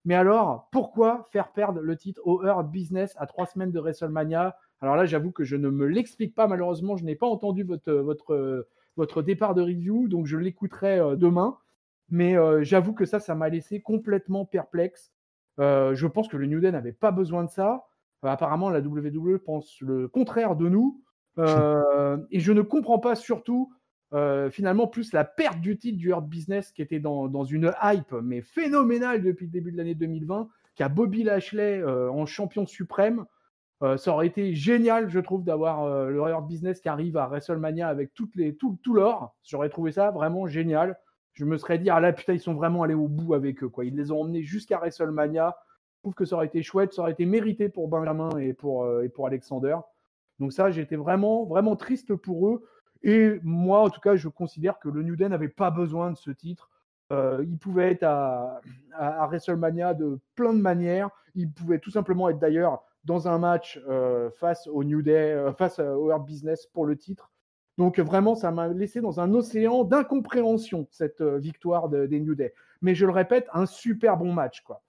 Mais alors, pourquoi faire perdre le titre au Hurt Business à 3 semaines de WrestleMania? Alors là, j'avoue que je ne me l'explique pas. Malheureusement, je n'ai pas entendu votre votre départ de review, donc je l'écouterai demain. Mais j'avoue que ça m'a laissé complètement perplexe. Je pense que le New Day n'avait pas besoin de ça. Apparemment, la WWE pense le contraire de nous. Et je ne comprends pas surtout, finalement, plus la perte du titre du Hurt Business qui était dans une hype, mais phénoménale depuis le début de l'année 2020, qui a Bobby Lashley en champion suprême. Ça aurait été génial, je trouve, d'avoir le Hurt Business qui arrive à WrestleMania avec tout l'or. J'aurais trouvé ça vraiment génial. Je me serais dit, ah là, putain, ils sont vraiment allés au bout avec eux, quoi. Ils les ont emmenés jusqu'à WrestleMania. Je trouve que ça aurait été chouette, ça aurait été mérité pour Benjamin et pour Alexander. Donc ça, j'étais vraiment, vraiment triste pour eux. Et moi, en tout cas, je considère que le New Day n'avait pas besoin de ce titre. Il pouvait être à WrestleMania de plein de manières. Il pouvait tout simplement être d'ailleurs dans un match face au New Day, face au Hurt Business pour le titre. Donc vraiment, ça m'a laissé dans un océan d'incompréhension, cette victoire des New Day. Mais je le répète, un super bon match, quoi.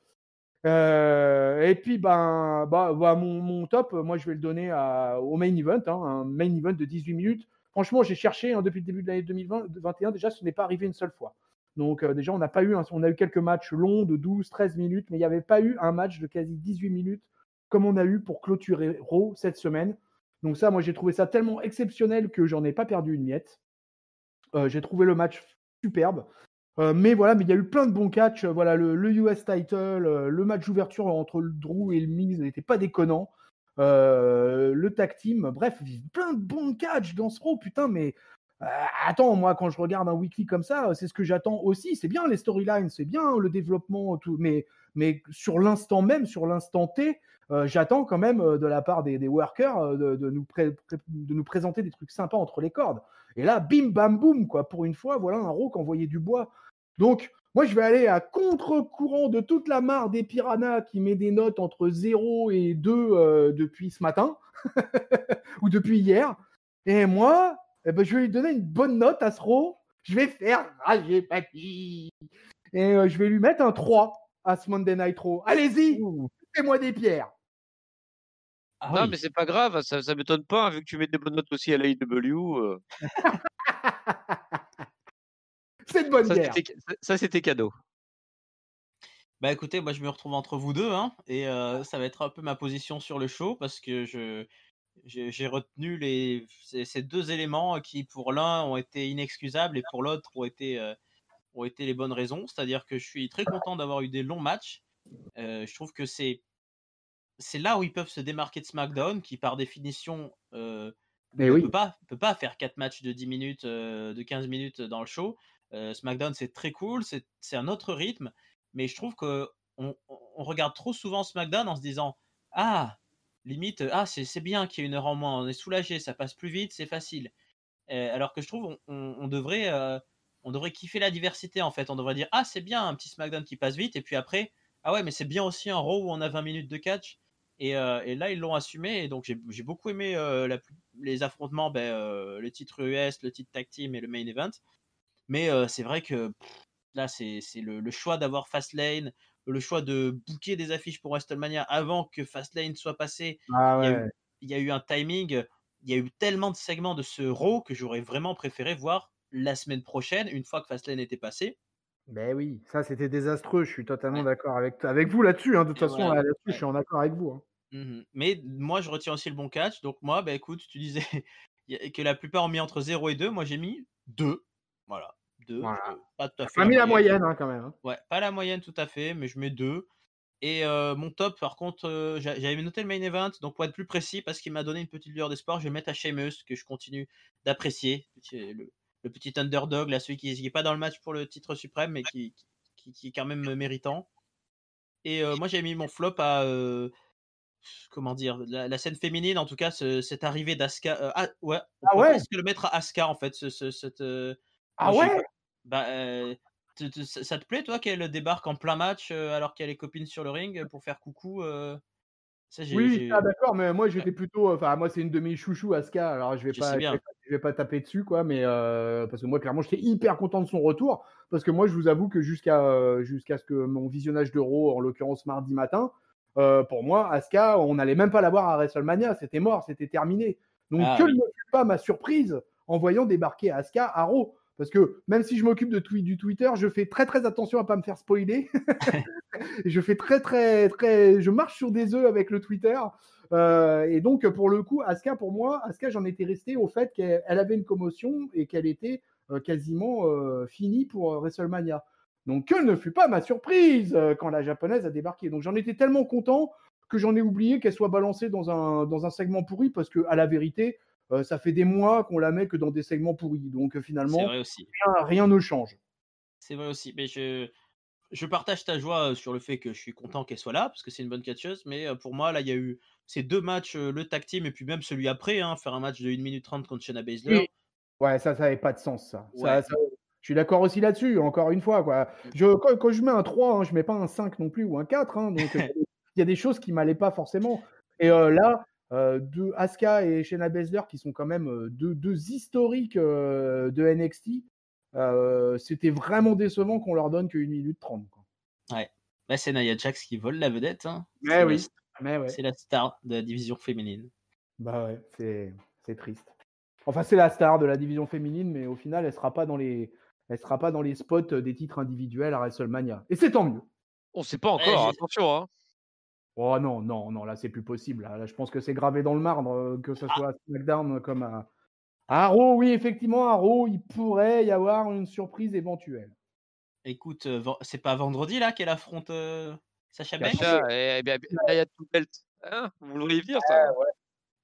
Et puis, mon top, moi, je vais le donner au main event, un main event de 18 minutes. Franchement, j'ai cherché depuis le début de l'année 2021, déjà, ce n'est pas arrivé une seule fois. Donc, déjà, on a eu quelques matchs longs de 12, 13 minutes, mais il n'y avait pas eu un match de quasi 18 minutes comme on a eu pour clôturer Raw cette semaine. Donc ça, moi, j'ai trouvé ça tellement exceptionnel que j'en ai pas perdu une miette. J'ai trouvé le match superbe. Mais il y a eu plein de bons catchs. Voilà, le US title, le match d'ouverture entre le Drew et le Miz n'était pas déconnant. Le tag team, bref, plein de bons catchs dans ce Raw, putain, mais attends, moi, quand je regarde un weekly comme ça, c'est ce que j'attends aussi. C'est bien les storylines, c'est bien le développement, tout, mais sur l'instant même, sur l'instant T, j'attends quand même de la part des workers de nous présenter des trucs sympas entre les cordes. Et là, bim, bam, boum, quoi. Pour une fois, voilà un Raw qui envoyait du bois. Donc, moi, je vais aller à contre-courant de toute la mare des piranhas qui met des notes entre 0 et 2 depuis ce matin ou depuis hier. Et moi, je vais lui donner une bonne note à ce Raw. Je vais faire rager papy. Et je vais lui mettre un 3 à ce Monday Night Raw. Allez-y, fais-moi des pierres. Ah non, mais c'est pas grave, ça m'étonne pas, vu que tu mets des bonnes notes aussi à l'AEW. C'est une bonne guerre. Ça, c'était cadeau. Bah écoutez, moi je me retrouve entre vous deux, et ça va être un peu ma position sur le show parce que j'ai retenu ces deux éléments qui pour l'un ont été inexcusables et pour l'autre ont été les bonnes raisons. C'est-à-dire que je suis très content d'avoir eu des longs matchs. Je trouve que c'est là où ils peuvent se démarquer de SmackDown, qui par définition peut pas faire 4 matchs de 10 minutes, de 15 minutes dans le show. SmackDown, c'est très cool, c'est un autre rythme, mais je trouve qu'on regarde trop souvent SmackDown en se disant « Ah, limite, c'est bien qu'il y ait une heure en moins, on est soulagé, ça passe plus vite, c'est facile. » Alors que je trouve on devrait kiffer la diversité, en fait. On devrait dire « Ah, c'est bien, un petit SmackDown qui passe vite, et puis après, ah ouais, mais c'est bien aussi un Raw où on a 20 minutes de catch. » Et là, ils l'ont assumé, et donc j'ai beaucoup aimé les affrontements, le titre US, le titre tag team et le main event. Mais c'est vrai que là, c'est le choix d'avoir Fastlane, le choix de booker des affiches pour WrestleMania avant que Fastlane soit passé. Il y a eu un timing, il y a eu tellement de segments de ce Raw que j'aurais vraiment préféré voir la semaine prochaine, une fois que Fastlane était passé. Ben oui, ça c'était désastreux, je suis totalement d'accord avec vous là-dessus. De toute façon, voilà, là-dessus, je suis en accord avec vous. Mais moi, je retiens aussi le bon catch. Donc moi, écoute, tu disais que la plupart ont mis entre 0 et 2. Moi, j'ai mis 2. Voilà, 2. Voilà. Pas tout à fait Pas mis la moyenne quand même. Ouais, pas la moyenne tout à fait, mais je mets 2. Et mon top, par contre, j'avais noté le main event, donc pour être plus précis, parce qu'il m'a donné une petite lueur d'espoir, je vais mettre à Sheamus, que je continue d'apprécier. Le petit underdog, là, celui qui n'est pas dans le match pour le titre suprême, mais qui est quand même méritant. Et moi, j'ai mis mon flop à... comment dire, la scène féminine, en tout cas, cette arrivée d'Asuka. On peut presque le mettre à Asuka, en fait. Ça te plaît, toi, qu'elle débarque en plein match alors qu'elle est copine sur le ring pour faire coucou Oui, d'accord, mais moi j'étais plutôt. Enfin, moi c'est une de mes chouchous, Asuka. Alors je vais pas taper dessus, quoi, mais parce que moi clairement j'étais hyper content de son retour. Parce que moi je vous avoue que jusqu'à ce que mon visionnage d'Euro, en l'occurrence mardi matin, pour moi, Asuka, on n'allait même pas la voir à WrestleMania. C'était mort, c'était terminé. Donc, quelle ne fut pas ma surprise en voyant débarquer Asuka à Raw. Parce que même si je m'occupe du Twitter, je fais très très attention à pas me faire spoiler. Je fais je marche sur des œufs avec le Twitter. Et donc pour le coup, Asuka, pour moi, j'en étais resté au fait qu'elle avait une commotion et qu'elle était quasiment finie pour WrestleMania. Donc quelle ne fut pas ma surprise quand la japonaise a débarqué. Donc j'en étais tellement content que j'en ai oublié qu'elle soit balancée dans un segment pourri, parce que à la vérité, ça fait des mois qu'on la met que dans des segments pourris. Donc C'est finalement, vrai aussi. rien ne change. C'est vrai aussi. Mais je partage ta joie sur le fait que je suis content qu'elle soit là, parce que c'est une bonne catcheuse. Mais pour moi, là, il y a eu ces 2 matchs, le tag team et puis même celui après, hein, faire un match de 1 minute 30 contre Shayna Baszler. Oui. Ouais, ça n'avait pas de sens, ça. Ouais. Je suis d'accord aussi là-dessus, encore une fois, quoi. Quand je mets un 3, hein, je mets pas un 5 non plus ou un 4. Hein, donc il y a des choses qui m'allaient pas forcément. Et là, Asuka et Shayna Baszler, qui sont quand même deux historiques de NXT, c'était vraiment décevant qu'on leur donne que 1 minute 30. Quoi. Ouais. Là, c'est Nia Jax qui vole la vedette. Hein. Mais oui. Mais ouais. C'est la star de la division féminine. Bah ouais, c'est triste. Enfin, c'est la star de la division féminine, mais au final, elle sera pas dans les spots des titres individuels à WrestleMania. Et c'est tant mieux. On sait pas encore, attention. Hein. Oh non, là, c'est plus possible. Là, je pense que c'est gravé dans le marbre, que ce soit à SmackDown comme à Raw. Oui, effectivement, à Raw, il pourrait y avoir une surprise éventuelle. Écoute, c'est pas vendredi, là, qu'elle affronte Sasha Banks? Et bien, là, il y a tout belt. Hein, vous le voyez venir, ça?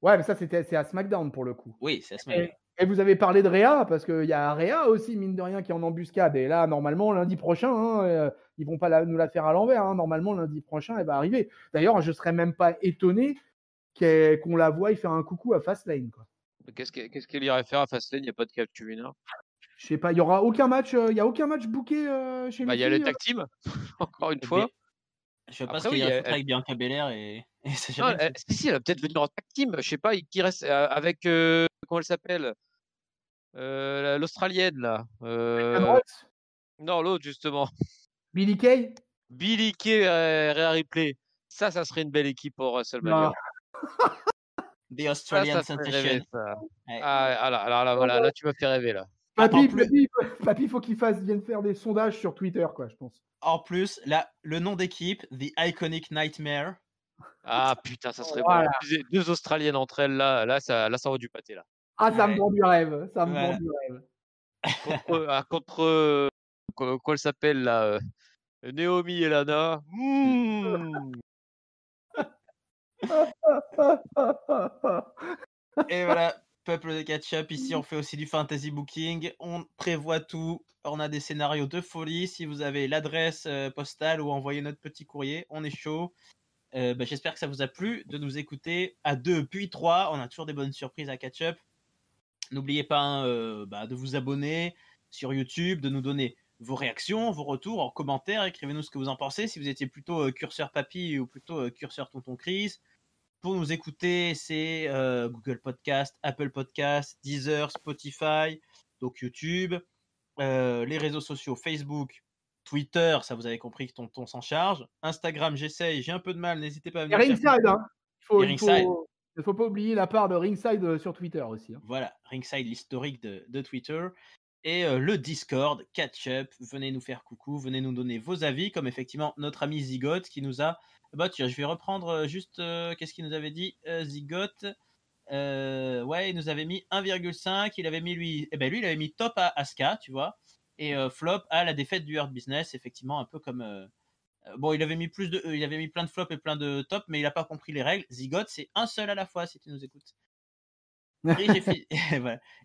Ouais, mais ça, c'est à SmackDown, pour le coup. Oui, c'est à SmackDown. Et vous avez parlé de Rhea, parce qu'il y a Rhea aussi, mine de rien, qui est en embuscade. Et là, normalement, lundi prochain, hein, ils vont pas nous la faire à l'envers. Hein. Normalement, lundi prochain, elle va arriver. D'ailleurs, je serais même pas étonné qu'on la voie faire un coucou à Fastlane. Quoi. Qu'est-ce qu'elle irait faire à Fastlane? Il n'y a pas de capture winner. Je sais pas, il y aura aucun match, il y a aucun match booké chez les filles. Il y a le tag team, encore une fois. Je sais pas ce qu'il y a avec Bianca Belair et Sasha Banks. Si, elle va peut-être venir en tag team. Je sais pas, qui reste avec comment elle s'appelle, l'Australienne là. Non, l'autre justement. Billie Kay. Billie Kay, Rhea Ripley. Ça serait une belle équipe pour WrestleMania. The Australian ça Sensation. Rêver, ça. Ouais. Voilà, là tu m'as fait rêver là. Papy, faut qu'il vienne faire des sondages sur Twitter, quoi, je pense. En plus, là, le nom d'équipe, The Iconic Nightmare. Ah putain, ça serait bon. 2 Australiennes entre elles là, ça vaut du pâté là. Ah, ça me vend du rêve. Ça me vend du rêve. Contre quoi elle s'appelle là, Naomi et Lana. Et voilà, peuple de catch-up, ici on fait aussi du fantasy booking, on prévoit tout, on a des scénarios de folie. Si vous avez l'adresse postale ou envoyez notre petit courrier, on est chaud. J'espère que ça vous a plu de nous écouter à 2 puis 3, on a toujours des bonnes surprises à catch-up. N'oubliez pas de vous abonner sur YouTube, de nous donner vos réactions, vos retours en commentaire, écrivez-nous ce que vous en pensez, si vous étiez plutôt curseur papy ou plutôt curseur tonton Chris. Pour nous écouter, c'est Google Podcast, Apple Podcast, Deezer, Spotify, donc YouTube, les réseaux sociaux Facebook, Twitter, ça vous avez compris que tonton s'en charge, Instagram, j'essaye, j'ai un peu de mal, n'hésitez pas à venir. Et Ringside, hein. Il ne faut pas oublier la part de Ringside sur Twitter aussi. Hein. Voilà, Ringside, l'historique de Twitter. Et le Discord, Catch Up, venez nous faire coucou, venez nous donner vos avis, comme effectivement notre ami Zigote qui nous a... tiens, je vais reprendre juste qu'est-ce qu'il nous avait dit, Zigote. Ouais, il nous avait mis 1,5, il avait mis lui il avait mis top à Asuka, tu vois, et flop à la défaite du Hurt Business, effectivement, un peu comme... il avait mis il avait mis plein de flops et plein de tops, mais il n'a pas compris les règles. Zigote, c'est un seul à la fois, si tu nous écoutes.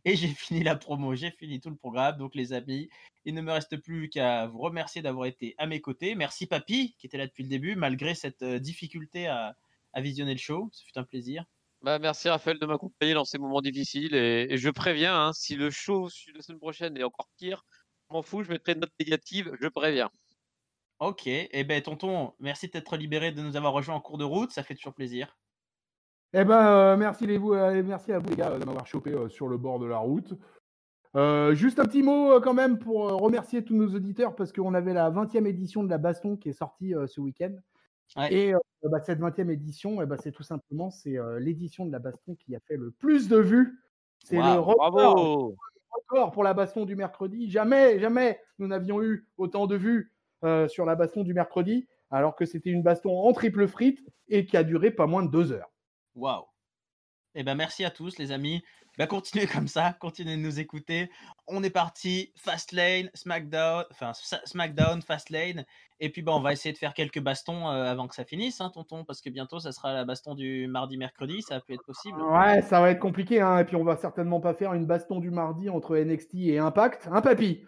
Et j'ai fini la promo, j'ai fini tout le programme. Donc les amis, il ne me reste plus qu'à vous remercier d'avoir été à mes côtés. Merci Papy qui était là depuis le début malgré cette difficulté à visionner le show. Ça fut un plaisir. Merci Raphaël de m'accompagner dans ces moments difficiles et je préviens, hein, si le show la semaine prochaine est encore pire, je m'en fous, je mettrai une note négative, je préviens. Ok, et tonton, merci de t'être libéré, de nous avoir rejoints en cours de route, ça fait toujours plaisir. Merci à vous les gars de m'avoir chopé sur le bord de la route. Juste un petit mot quand même pour remercier tous nos auditeurs parce qu'on avait la 20e édition de la Baston qui est sortie ce week-end. Ouais. Et cette 20e édition, c'est tout simplement l'édition de la Baston qui a fait le plus de vues C'est le Waouh, Bravo! record pour la baston du mercredi. Jamais, jamais nous n'avions eu autant de vues sur la baston du mercredi, alors que c'était une baston en triple frite et qui a duré pas moins de 2 heures. waouh. Eh ben merci à tous les amis. Bah, continuez comme ça, continuez de nous écouter. On est parti, Fastlane, SmackDown, enfin SmackDown, Fastlane. Et puis bah, on va essayer de faire quelques bastons avant que ça finisse, hein, tonton, parce que bientôt ça sera la baston du mardi-mercredi, ça va plus être possible. Ouais, ça va être compliqué, hein. Et puis on va certainement pas faire une baston du mardi entre NXT et Impact, hein, papy?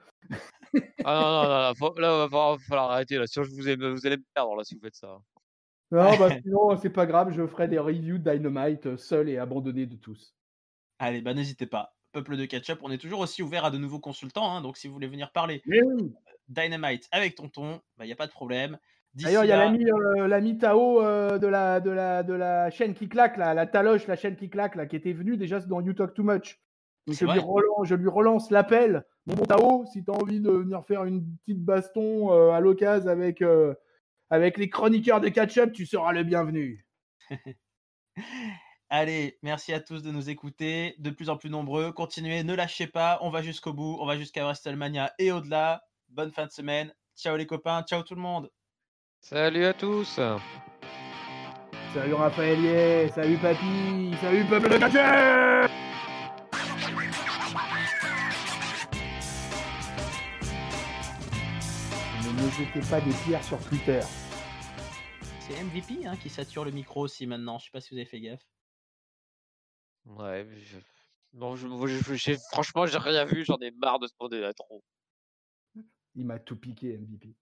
Ah non, non, non, là, là, va falloir arrêter. Là. Sinon, vous allez me perdre là, si vous faites ça. Non, bah sinon, c'est pas grave, je ferai des reviews de Dynamite seul et abandonné de tous. Allez, bah n'hésitez pas. Peuple de Ketchup, on est toujours aussi ouvert à de nouveaux consultants, hein, donc si vous voulez venir parler Mais oui. Dynamite avec tonton, bah y a pas de problème. D'ailleurs, D'ici il y a là, l'ami Tao de la chaîne qui claque, là, la Taloche, la chaîne qui claque, là, qui était venue déjà dans You Talk Too Much. Donc c'est vrai. je lui relance l'appel. Mon bon Tao, si tu as envie de venir faire une petite baston à l'occasion avec les chroniqueurs de catch-up, tu seras le bienvenu. Allez, merci à tous de nous écouter, de plus en plus nombreux. Continuez, ne lâchez pas, on va jusqu'au bout, on va jusqu'à WrestleMania et au-delà. Bonne fin de semaine. Ciao les copains, ciao tout le monde. Salut à tous! Salut Raphaël, salut Papy, salut peuple de catch-up! Ne jetez pas des pierres sur Twitter. C'est MVP hein, qui sature le micro aussi maintenant, je sais pas si vous avez fait gaffe. Ouais, non, franchement, j'ai rien vu, j'en ai marre de ce monde là trop. Il m'a tout piqué, MVP.